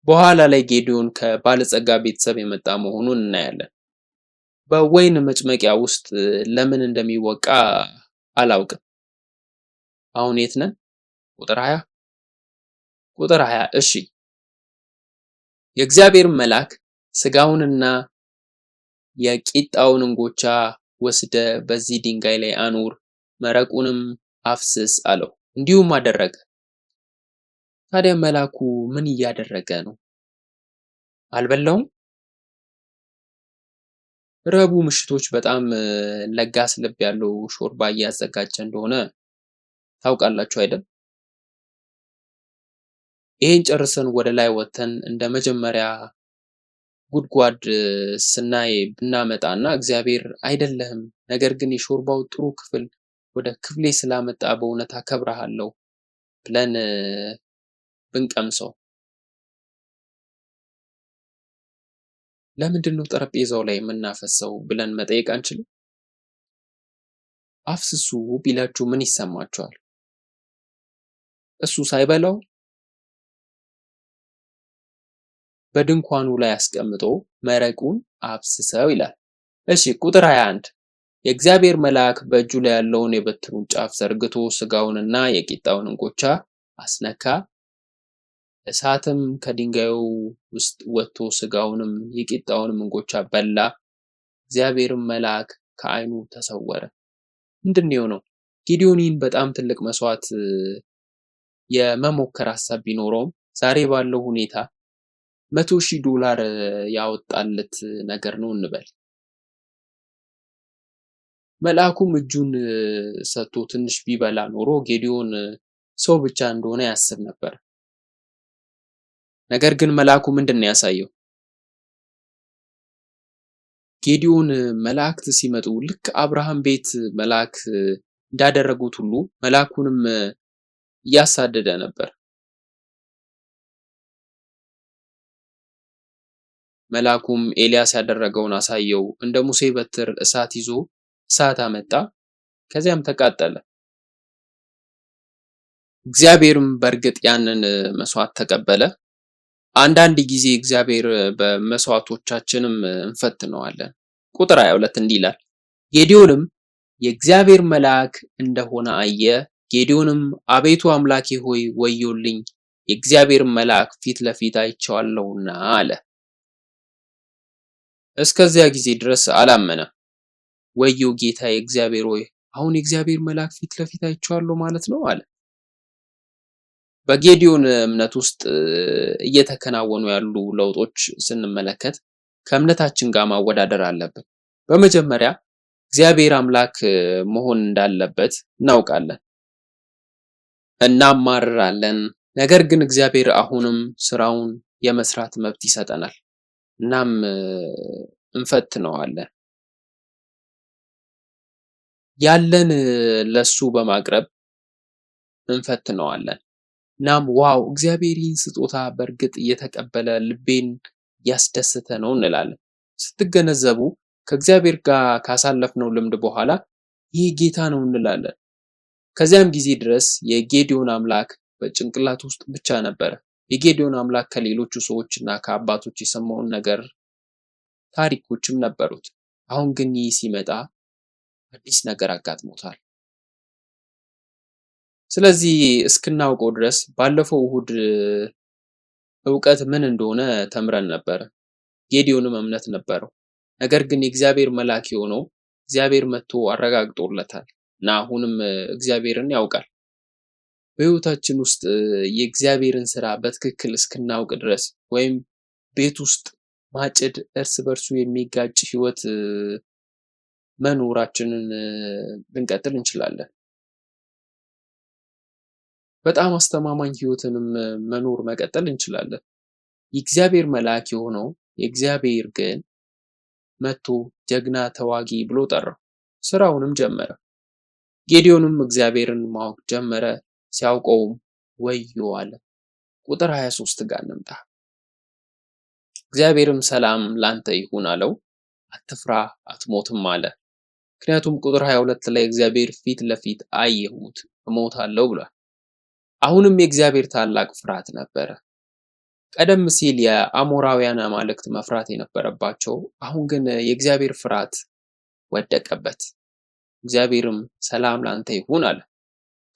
በኋላ ላይ ጌዲዮን ከባለጸጋ ቤተሰብ የመጣ መሆኑን እናያለን። በወይን መጭመቂያ ውስጥ ለምን እንደሚወቃ አላውቅም። አሁን የት ነን? ቁጥር 20 ቁጥር 20 እሺ። የእግዚአብሔር መልአክ ስጋውንና የቂጣውን እንጎቻ ወስደ በዚህ ድንጋይ ላይ አኑር፣ መረቁንም አፍስስ አለው። እንዲሁም አደረገ። ታዲያ መልአኩ ምን እያደረገ ነው? አልበላውም? ረቡዕ ምሽቶች በጣም ለጋስ ልብ ያለው ሾርባ እያዘጋጀ እንደሆነ ታውቃላችሁ አይደል? ይሄን ጨርሰን ወደ ላይ ወጥተን እንደ መጀመሪያ ጉድጓድ ስናይ ብናመጣና እግዚአብሔር አይደለህም፣ ነገር ግን የሾርባው ጥሩ ክፍል ወደ ክፍሌ ስላመጣ በእውነት አከብርሃለሁ ብለን ብንቀምሰው ለምንድን ነው ጠረጴዛው ላይ የምናፈሰው ብለን መጠየቅ አንችልም? አፍስሱ ቢላችሁ ምን ይሰማችኋል? እሱ ሳይበላው በድንኳኑ ላይ አስቀምጦ መረቁን አፍስሰው ይላል። እሺ ቁጥር 21 የእግዚአብሔር መልአክ በእጁ ላይ ያለውን የበትሩን ጫፍ ዘርግቶ ስጋውንና የቂጣውን እንጎቻ አስነካ። እሳትም ከድንጋዩ ውስጥ ወጥቶ ስጋውንም የቂጣውንም እንጎቻ በላ። እግዚአብሔርም መልአክ ከዓይኑ ተሰወረ። ምንድን ነው የሆነው? ጌዲዮን ይህን በጣም ትልቅ መስዋዕት የመሞከር ሀሳብ ቢኖረውም ዛሬ ባለው ሁኔታ $100,000 ያወጣለት ነገር ነው እንበል። መልአኩም እጁን ሰጥቶ ትንሽ ቢበላ ኖሮ ጌዲዮን ሰው ብቻ እንደሆነ ያስብ ነበር። ነገር ግን መልአኩ ምንድን ነው ያሳየው? ጌዲዮን መላእክት ሲመጡ ልክ አብርሃም ቤት መልአክ እንዳደረጉት ሁሉ መልአኩንም እያሳደደ ነበር። መልአኩም ኤልያስ ያደረገውን አሳየው። እንደ ሙሴ በትር እሳት ይዞ እሳት አመጣ፣ ከዚያም ተቃጠለ። እግዚአብሔርም በእርግጥ ያንን መስዋዕት ተቀበለ። አንዳንድ ጊዜ እግዚአብሔር በመስዋዕቶቻችንም እንፈትነዋለን። ቁጥር 22 እንዲህ ይላል፣ ጌዲዮንም የእግዚአብሔር መልአክ እንደሆነ አየ። ጌዲዮንም አቤቱ አምላኬ ሆይ ወዮልኝ፣ የእግዚአብሔር መልአክ ፊት ለፊት አይቼዋለሁና አለ። እስከዚያ ጊዜ ድረስ አላመነም። ወዮ ጌታዬ እግዚአብሔር ሆይ አሁን የእግዚአብሔር መልአክ ፊት ለፊት አይቼዋለሁ ማለት ነው አለ። በጌዲዮን እምነት ውስጥ እየተከናወኑ ያሉ ለውጦች ስንመለከት ከእምነታችን ጋር ማወዳደር አለብን። በመጀመሪያ እግዚአብሔር አምላክ መሆን እንዳለበት እናውቃለን፣ እናማርራለን። ነገር ግን እግዚአብሔር አሁንም ስራውን የመስራት መብት ይሰጠናል። እናም እንፈትነዋለን። ያለን ለሱ በማቅረብ እንፈትነዋለን። እናም ዋው እግዚአብሔር ይህን ስጦታ በእርግጥ እየተቀበለ ልቤን ያስደሰተ ነው እንላለን። ስትገነዘቡ ከእግዚአብሔር ጋር ካሳለፍነው ልምድ በኋላ ይህ ጌታ ነው እንላለን። ከዚያም ጊዜ ድረስ የጌዲዮን አምላክ በጭንቅላት ውስጥ ብቻ ነበረ። የጌዲዮን አምላክ ከሌሎቹ ሰዎች እና ከአባቶች የሰማውን ነገር ታሪኮችም ነበሩት። አሁን ግን ይህ ሲመጣ አዲስ ነገር አጋጥሞታል። ስለዚህ እስክናውቀው ድረስ ባለፈው እሁድ እውቀት ምን እንደሆነ ተምረን ነበር። ጌዲዮንም እምነት ነበረው። ነገር ግን የእግዚአብሔር መልአክ የሆነው እግዚአብሔር መጥቶ አረጋግጦለታል እና አሁንም እግዚአብሔርን ያውቃል። በህይወታችን ውስጥ የእግዚአብሔርን ስራ በትክክል እስክናውቅ ድረስ ወይም ቤት ውስጥ ማጭድ እርስ በርሱ የሚጋጭ ህይወት መኖራችንን ልንቀጥል እንችላለን። በጣም አስተማማኝ ህይወትንም መኖር መቀጠል እንችላለን። የእግዚአብሔር መልአክ የሆነው የእግዚአብሔር ግን መጥቶ ጀግና ተዋጊ ብሎ ጠራው፣ ስራውንም ጀመረ። ጌዲዮንም እግዚአብሔርን ማወቅ ጀመረ። ሲያውቀውም ወዮ አለ። ቁጥር 23 ጋር እንምጣ። እግዚአብሔርም ሰላም ላንተ ይሁን አለው፣ አትፍራ አትሞትም አለ። ምክንያቱም ቁጥር 22 ላይ እግዚአብሔር ፊት ለፊት አየሁት እሞታለሁ ብሏል። አሁንም የእግዚአብሔር ታላቅ ፍርሃት ነበረ። ቀደም ሲል የአሞራውያን አማልክት መፍራት የነበረባቸው፣ አሁን ግን የእግዚአብሔር ፍርሃት ወደቀበት። እግዚአብሔርም ሰላም ላንተ ይሁን አለ።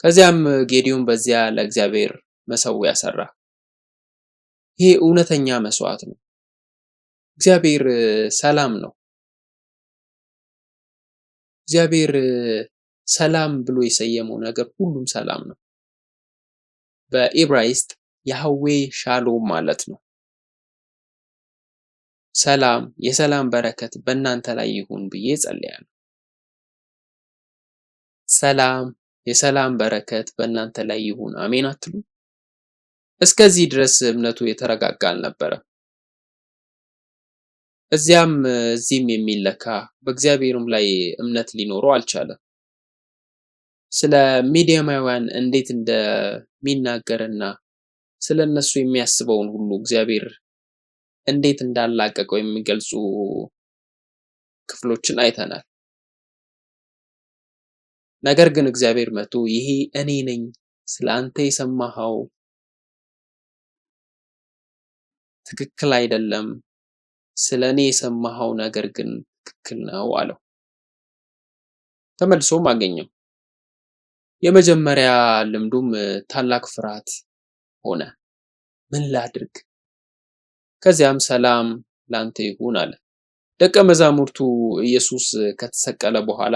ከዚያም ጌዲዮን በዚያ ለእግዚአብሔር መሠዊያ ሰራ። ይሄ እውነተኛ መስዋዕት ነው። እግዚአብሔር ሰላም ነው። እግዚአብሔር ሰላም ብሎ የሰየመው ነገር ሁሉም ሰላም ነው። በዕብራይስጥ ያህዌ ሻሎም ማለት ነው። ሰላም፣ የሰላም በረከት በእናንተ ላይ ይሁን ብዬ ጸልያለሁ። ሰላም፣ የሰላም በረከት በእናንተ ላይ ይሁን። አሜን አትሉ? እስከዚህ ድረስ እምነቱ የተረጋጋ አልነበረም። እዚያም እዚህም የሚለካ በእግዚአብሔርም ላይ እምነት ሊኖረው አልቻለም። ስለ ሚዲያማውያን እንዴት እንደሚናገርና ስለ እነሱ የሚያስበውን ሁሉ እግዚአብሔር እንዴት እንዳላቀቀው የሚገልጹ ክፍሎችን አይተናል። ነገር ግን እግዚአብሔር መጥቶ ይሄ እኔ ነኝ፣ ስለ አንተ የሰማኸው ትክክል አይደለም፣ ስለ እኔ የሰማኸው ነገር ግን ትክክል ነው አለው። ተመልሶም አገኘው። የመጀመሪያ ልምዱም ታላቅ ፍርሃት ሆነ። ምን ላድርግ? ከዚያም ሰላም ላንተ ይሁን አለ። ደቀ መዛሙርቱ ኢየሱስ ከተሰቀለ በኋላ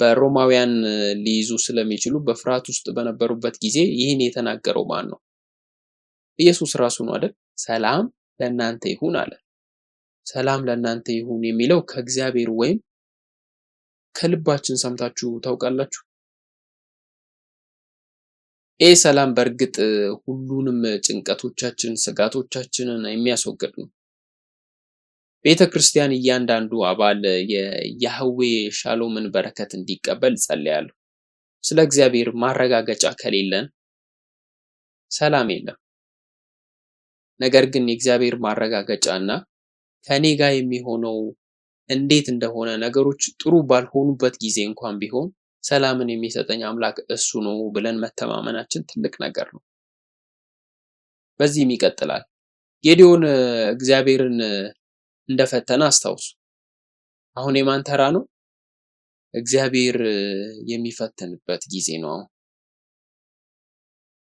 በሮማውያን ሊይዙ ስለሚችሉ በፍርሃት ውስጥ በነበሩበት ጊዜ ይህን የተናገረው ማን ነው? ኢየሱስ ራሱ ነው አይደል? ሰላም ለእናንተ ይሁን አለ። ሰላም ለእናንተ ይሁን የሚለው ከእግዚአብሔር ወይም ከልባችን ሰምታችሁ ታውቃላችሁ? ይህ ሰላም በእርግጥ ሁሉንም ጭንቀቶቻችን፣ ስጋቶቻችንን የሚያስወግድ ነው። ቤተ ክርስቲያን እያንዳንዱ አባል የያህዌ ሻሎምን በረከት እንዲቀበል ጸልያለሁ። ስለ እግዚአብሔር ማረጋገጫ ከሌለን ሰላም የለም። ነገር ግን የእግዚአብሔር ማረጋገጫና ከኔ ጋር የሚሆነው እንዴት እንደሆነ ነገሮች ጥሩ ባልሆኑበት ጊዜ እንኳን ቢሆን ሰላምን የሚሰጠኝ አምላክ እሱ ነው ብለን መተማመናችን ትልቅ ነገር ነው። በዚህም ይቀጥላል። ጌዲዮን እግዚአብሔርን እንደፈተነ አስታውሱ። አሁን የማን ተራ ነው? እግዚአብሔር የሚፈትንበት ጊዜ ነው።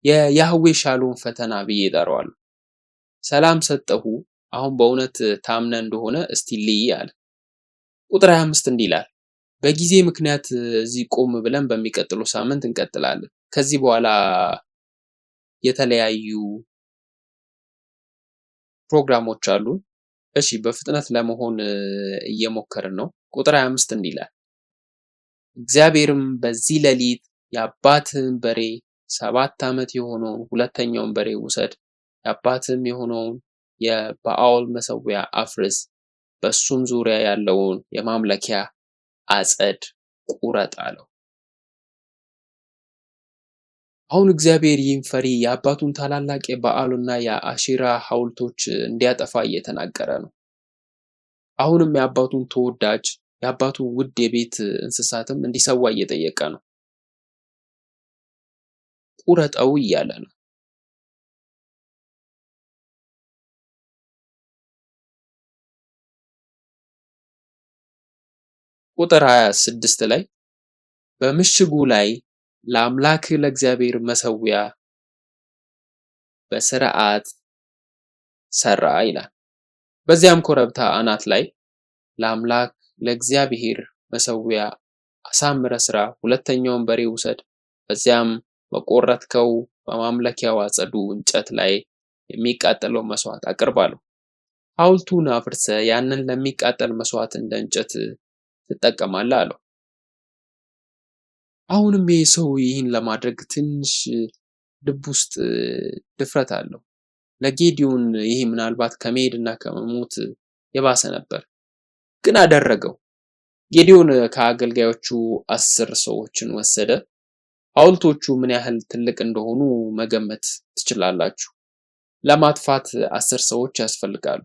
የያህዌ ሻሎም ፈተና ብዬ እጠራዋለሁ። ሰላም ሰጠሁ፣ አሁን በእውነት ታምነ እንደሆነ እስቲ ልይ አለ። ቁጥር 25 እንዲህ ይላል፣ በጊዜ ምክንያት እዚህ ቆም ብለን በሚቀጥለው ሳምንት እንቀጥላለን። ከዚህ በኋላ የተለያዩ ፕሮግራሞች አሉ። እሺ በፍጥነት ለመሆን እየሞከርን ነው። ቁጥር 25 እንዲህ ይላል፣ እግዚአብሔርም በዚህ ሌሊት የአባትህን በሬ 7 ዓመት የሆነውን ሁለተኛውን በሬ ውሰድ፣ የአባትህም የሆነውን የበዓል መሠዊያ አፍርስ፣ በሱም ዙሪያ ያለውን የማምለኪያ አጸድ ቁረጥ አለው። አሁን እግዚአብሔር ይህን ፈሪ የአባቱን ታላላቅ የበዓልና የአሼራ ሐውልቶች እንዲያጠፋ እየተናገረ ነው። አሁንም የአባቱን ተወዳጅ የአባቱን ውድ የቤት እንስሳትም እንዲሰዋ እየጠየቀ ነው። ቁረጠው እያለ ነው። ቁጥር 26 ላይ በምሽጉ ላይ ለአምላክ ለእግዚአብሔር መሠዊያ በሥርዓት ሠራ ይላል። በዚያም ኮረብታ አናት ላይ ለአምላክ ለእግዚአብሔር መሠዊያ አሳምረ ሥራ፣ ሁለተኛውን በሬ ውሰድ፣ በዚያም በቆረጥከው በማምለኪያው አጸዱ እንጨት ላይ የሚቃጠለው መስዋዕት አቅርብ አለው። ሐውልቱን አፍርሰ ያንን ለሚቃጠል መስዋዕት እንደ እንጨት ትጠቀማለህ አለው። አሁንም ይህ ሰው ይህን ለማድረግ ትንሽ ልብ ውስጥ ድፍረት አለው። ለጌዲዮን ይህ ምናልባት ከመሄድና ከመሞት የባሰ ነበር፣ ግን አደረገው። ጌዲዮን ከአገልጋዮቹ 10 ሰዎችን ወሰደ። ሐውልቶቹ ምን ያህል ትልቅ እንደሆኑ መገመት ትችላላችሁ። ለማጥፋት 10 ሰዎች ያስፈልጋሉ።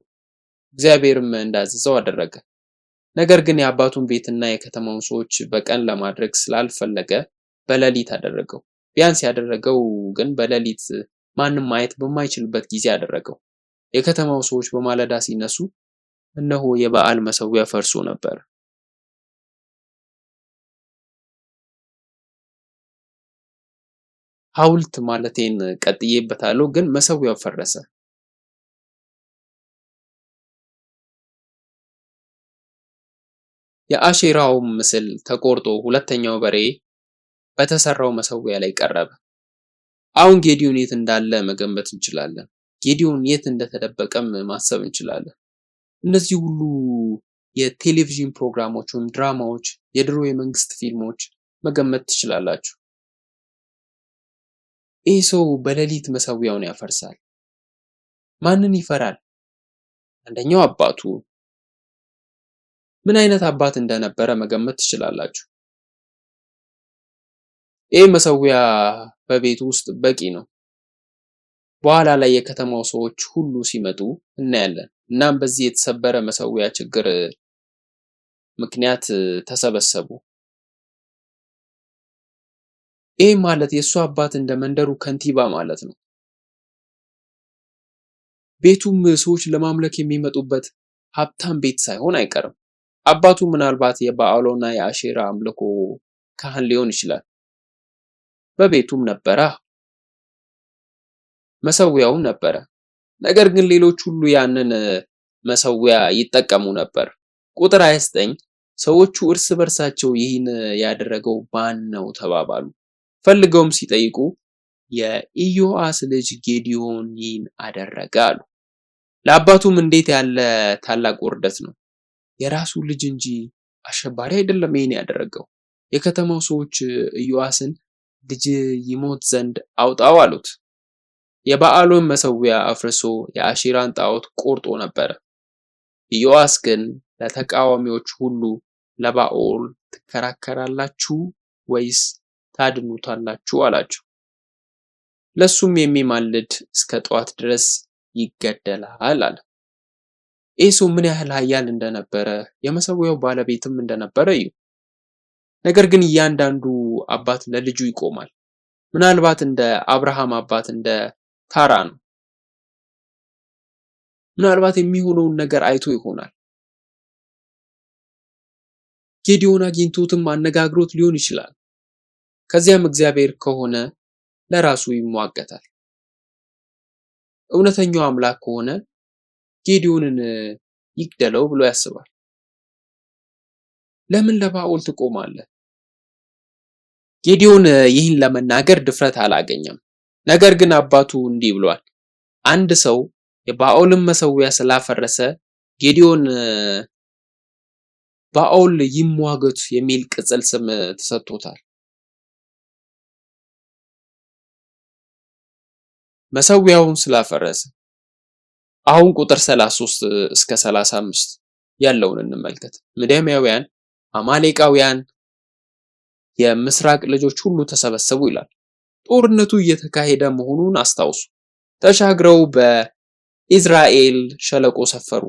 እግዚአብሔርም እንዳዘዘው አደረገ። ነገር ግን የአባቱን ቤትና የከተማውን ሰዎች በቀን ለማድረግ ስላልፈለገ በሌሊት አደረገው። ቢያንስ ያደረገው ግን በሌሊት ማንም ማየት በማይችልበት ጊዜ አደረገው። የከተማው ሰዎች በማለዳ ሲነሱ እነሆ የበዓል መሠዊያ ፈርሶ ነበር። ሐውልት ማለቴን ቀጥዬበታለሁ፣ ግን መሠዊያው ፈረሰ። የአሼራውም ምስል ተቆርጦ ሁለተኛው በሬ በተሰራው መሠዊያ ላይ ቀረበ። አሁን ጌዲዮን የት እንዳለ መገመት እንችላለን። ጌዲዮን የት እንደተደበቀም ማሰብ እንችላለን። እነዚህ ሁሉ የቴሌቪዥን ፕሮግራሞች ወይም ድራማዎች፣ የድሮ የመንግስት ፊልሞች መገመት ትችላላችሁ። ይህ ሰው በሌሊት መሰዊያውን ያፈርሳል። ማንን ይፈራል? አንደኛው አባቱ። ምን አይነት አባት እንደነበረ መገመት ትችላላችሁ። ይህ መሰዊያ በቤቱ ውስጥ በቂ ነው። በኋላ ላይ የከተማው ሰዎች ሁሉ ሲመጡ እናያለን። እናም በዚህ የተሰበረ መሰዊያ ችግር ምክንያት ተሰበሰቡ። ይህ ማለት የእሱ አባት እንደ መንደሩ ከንቲባ ማለት ነው። ቤቱም ሰዎች ለማምለክ የሚመጡበት ሀብታም ቤት ሳይሆን አይቀርም። አባቱ ምናልባት የበዓሎና የአሼራ አምልኮ ካህን ሊሆን ይችላል። በቤቱም ነበረ፣ መሰዊያውም ነበረ። ነገር ግን ሌሎች ሁሉ ያንን መሰዊያ ይጠቀሙ ነበር። ቁጥር 29 ሰዎቹ እርስ በርሳቸው ይህን ያደረገው ማን ነው ተባባሉ። ፈልገውም ሲጠይቁ የኢዮአስ ልጅ ጌዲዮን ይህን አደረገ አሉ። ለአባቱም እንዴት ያለ ታላቅ ውርደት ነው! የራሱ ልጅ እንጂ አሸባሪ አይደለም ይህን ያደረገው። የከተማው ሰዎች ኢዮአስን ልጅ ይሞት ዘንድ አውጣው አሉት። የበዓሉን መሰዊያ አፍርሶ የአሼራን ጣዖት ቆርጦ ነበር። ኢዮአስ ግን ለተቃዋሚዎች ሁሉ ለባኦል ትከራከራላችሁ ወይስ ታድኑታላችሁ አላቸው። ለሱም የሚማልድ እስከ ጠዋት ድረስ ይገደላል አለ። ይህ ሰው ምን ያህል ኃያል እንደነበረ የመሰዊያው ባለቤትም እንደነበረ እዩ። ነገር ግን እያንዳንዱ አባት ለልጁ ይቆማል። ምናልባት እንደ አብርሃም አባት እንደ ታራ ነው። ምናልባት የሚሆነውን ነገር አይቶ ይሆናል። ጌዲዮን አግኝቶትም አነጋግሮት ሊሆን ይችላል። ከዚያም እግዚአብሔር ከሆነ ለራሱ ይሟገታል። እውነተኛው አምላክ ከሆነ ጌዲዮንን ይግደለው ብሎ ያስባል። ለምን ለባኦል ትቆማለህ? ጌዲዮን ይህን ለመናገር ድፍረት አላገኘም። ነገር ግን አባቱ እንዲህ ብሏል። አንድ ሰው የባኦልን መሰዊያ ስላፈረሰ ጌዲዮን ባኦል ይሟገት የሚል ቅጽል ስም ተሰጥቶታል። መሰዊያውን ስላፈረሰ። አሁን ቁጥር 33 እስከ 35 ያለውን እንመልከት። ምድያማውያን፣ አማሌቃውያን፣ የምስራቅ ልጆች ሁሉ ተሰበሰቡ ይላል። ጦርነቱ እየተካሄደ መሆኑን አስታውሱ። ተሻግረው በኢዝራኤል ሸለቆ ሰፈሩ።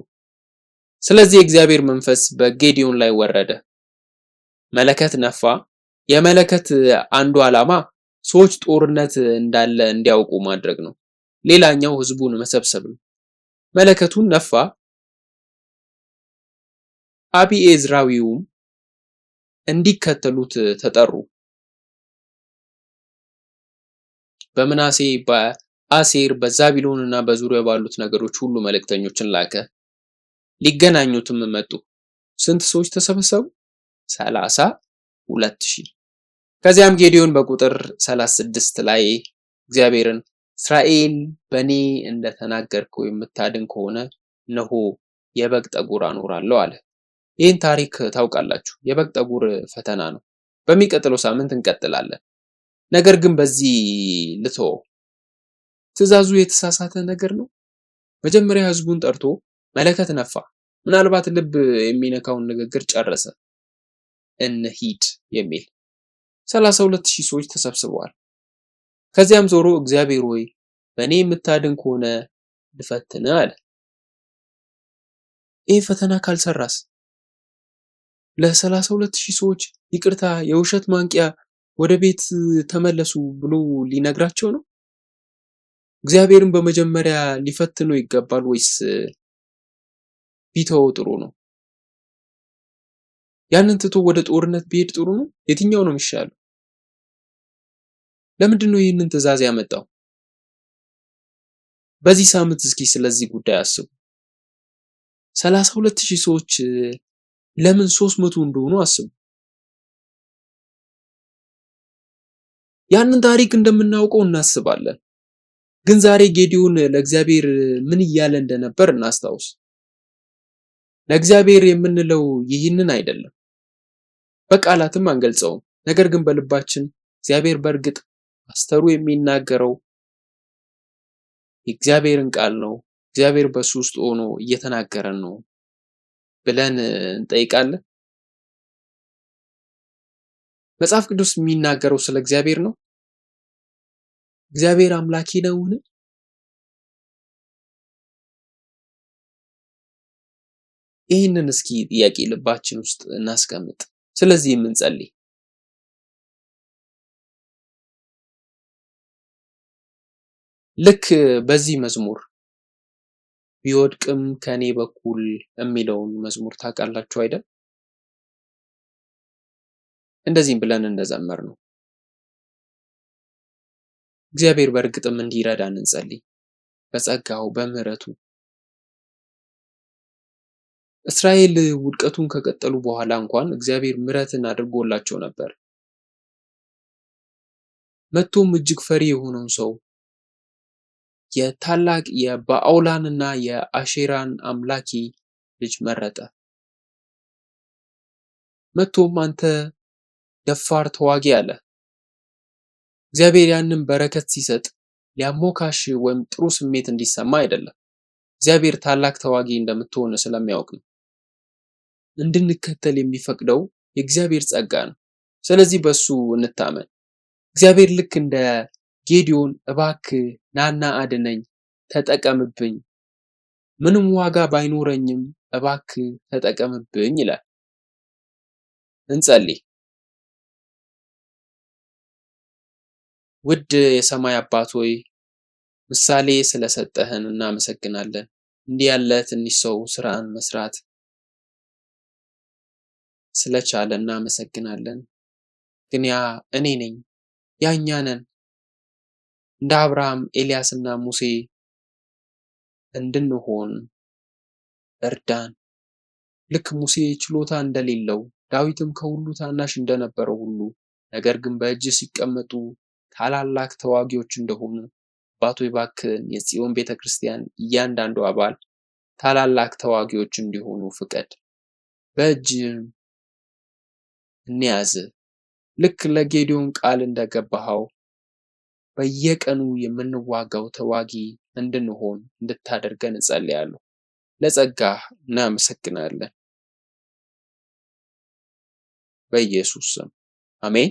ስለዚህ የእግዚአብሔር መንፈስ በጌዲዮን ላይ ወረደ። መለከት ነፋ። የመለከት አንዱ ዓላማ ሰዎች ጦርነት እንዳለ እንዲያውቁ ማድረግ ነው። ሌላኛው ህዝቡን መሰብሰብ ነው። መለከቱን ነፋ። አቢዔዝራዊውም እንዲከተሉት ተጠሩ። በምናሴ፣ በአሴር፣ በዛቢሎንና በዙሪያው ባሉት ነገሮች ሁሉ መልእክተኞችን ላከ። ሊገናኙትም መጡ። ስንት ሰዎች ተሰበሰቡ? 32,000። ከዚያም ጌዲዮን በቁጥር 36 ላይ እግዚአብሔርን እስራኤል በእኔ እንደተናገርከው የምታድን ከሆነ እነሆ የበግ ጠጉር አኖራለሁ አለ። ይህን ታሪክ ታውቃላችሁ። የበግ ጠጉር ፈተና ነው። በሚቀጥለው ሳምንት እንቀጥላለን። ነገር ግን በዚህ ልተወው። ትዕዛዙ የተሳሳተ ነገር ነው። መጀመሪያ ህዝቡን ጠርቶ መለከት ነፋ። ምናልባት ልብ የሚነካውን ንግግር ጨረሰ። እንሂድ የሚል 32,000 ሰዎች ተሰብስበዋል። ከዚያም ዞሮ እግዚአብሔር ሆይ በእኔ የምታድን ከሆነ ልፈትን አለ። ይህ ፈተና ካልሰራስ? ለ32,000 ሰዎች ይቅርታ፣ የውሸት ማንቂያ፣ ወደ ቤት ተመለሱ ብሎ ሊነግራቸው ነው? እግዚአብሔርን በመጀመሪያ ሊፈትነው ይገባል ወይስ ቢተወው ጥሩ ነው? ያንን ትቶ ወደ ጦርነት ቢሄድ ጥሩ ነው? የትኛው ነው የሚሻለው? ለምንድን ነው ይህንን ትዕዛዝ ያመጣው? በዚህ ሳምንት እስኪ ስለዚህ ጉዳይ አስቡ። 32,000 ሰዎች ለምን 300 እንደሆኑ አስቡ። ያንን ታሪክ እንደምናውቀው እናስባለን። ግን ዛሬ ጌዲዮን ለእግዚአብሔር ምን እያለ እንደነበር እናስታውስ። ለእግዚአብሔር የምንለው ይህንን አይደለም፣ በቃላትም አንገልጸውም። ነገር ግን በልባችን እግዚአብሔር በእርግጥ ፓስተሩ የሚናገረው የእግዚአብሔርን ቃል ነው፣ እግዚአብሔር በሱ ውስጥ ሆኖ እየተናገረን ነው ብለን እንጠይቃለን። መጽሐፍ ቅዱስ የሚናገረው ስለ እግዚአብሔር ነው። እግዚአብሔር አምላኬ ነውን? ይህንን እስኪ ጥያቄ ልባችን ውስጥ እናስቀምጥ። ስለዚህ የምንጸልይ ልክ በዚህ መዝሙር ቢወድቅም ከኔ በኩል የሚለውን መዝሙር ታውቃላችሁ አይደል? እንደዚህም ብለን እንደዘመር ነው እግዚአብሔር በእርግጥም እንዲረዳን እንጸልይ፣ በጸጋው በምህረቱ። እስራኤል ውድቀቱን ከቀጠሉ በኋላ እንኳን እግዚአብሔር ምህረትን አድርጎላቸው ነበር። መጥቶም እጅግ ፈሪ የሆነውን ሰው የታላቅ የባኦላንና የአሼራን አምላኪ ልጅ መረጠ። መጥቶም አንተ ደፋር ተዋጊ አለ። እግዚአብሔር ያንን በረከት ሲሰጥ ሊያሞካሽ ወይም ጥሩ ስሜት እንዲሰማ አይደለም። እግዚአብሔር ታላቅ ተዋጊ እንደምትሆን ስለሚያውቅ ነው። እንድንከተል የሚፈቅደው የእግዚአብሔር ጸጋ ነው። ስለዚህ በሱ እንታመን። እግዚአብሔር ልክ እንደ ጌዲዮን እባክህ ናና አድነኝ፣ ተጠቀምብኝ፣ ምንም ዋጋ ባይኖረኝም እባክህ ተጠቀምብኝ ይላል። እንጸልይ። ውድ የሰማይ አባት ሆይ ምሳሌ ስለሰጠህን እናመሰግናለን። እንዲህ ያለ ትንሽ ሰው ስራን መስራት ስለቻለ እናመሰግናለን። ግን ያ እኔ ነኝ፣ ያኛ ነን። እንደ አብርሃም ኤልያስና ሙሴ እንድንሆን እርዳን። ልክ ሙሴ ችሎታ እንደሌለው ዳዊትም ከሁሉ ታናሽ እንደነበረው ሁሉ ነገር ግን በእጅ ሲቀመጡ ታላላቅ ተዋጊዎች እንደሆኑ አባቶ እባክህን የጽዮን ቤተክርስቲያን እያንዳንዱ አባል ታላላቅ ተዋጊዎች እንዲሆኑ ፍቀድ። በእጅም እንያዝ። ልክ ለጌዲዮን ቃል እንደገባኸው በየቀኑ የምንዋጋው ተዋጊ እንድንሆን እንድታደርገን እጸልያለሁ። ለጸጋህ እናመሰግናለን። በኢየሱስ ስም አሜን።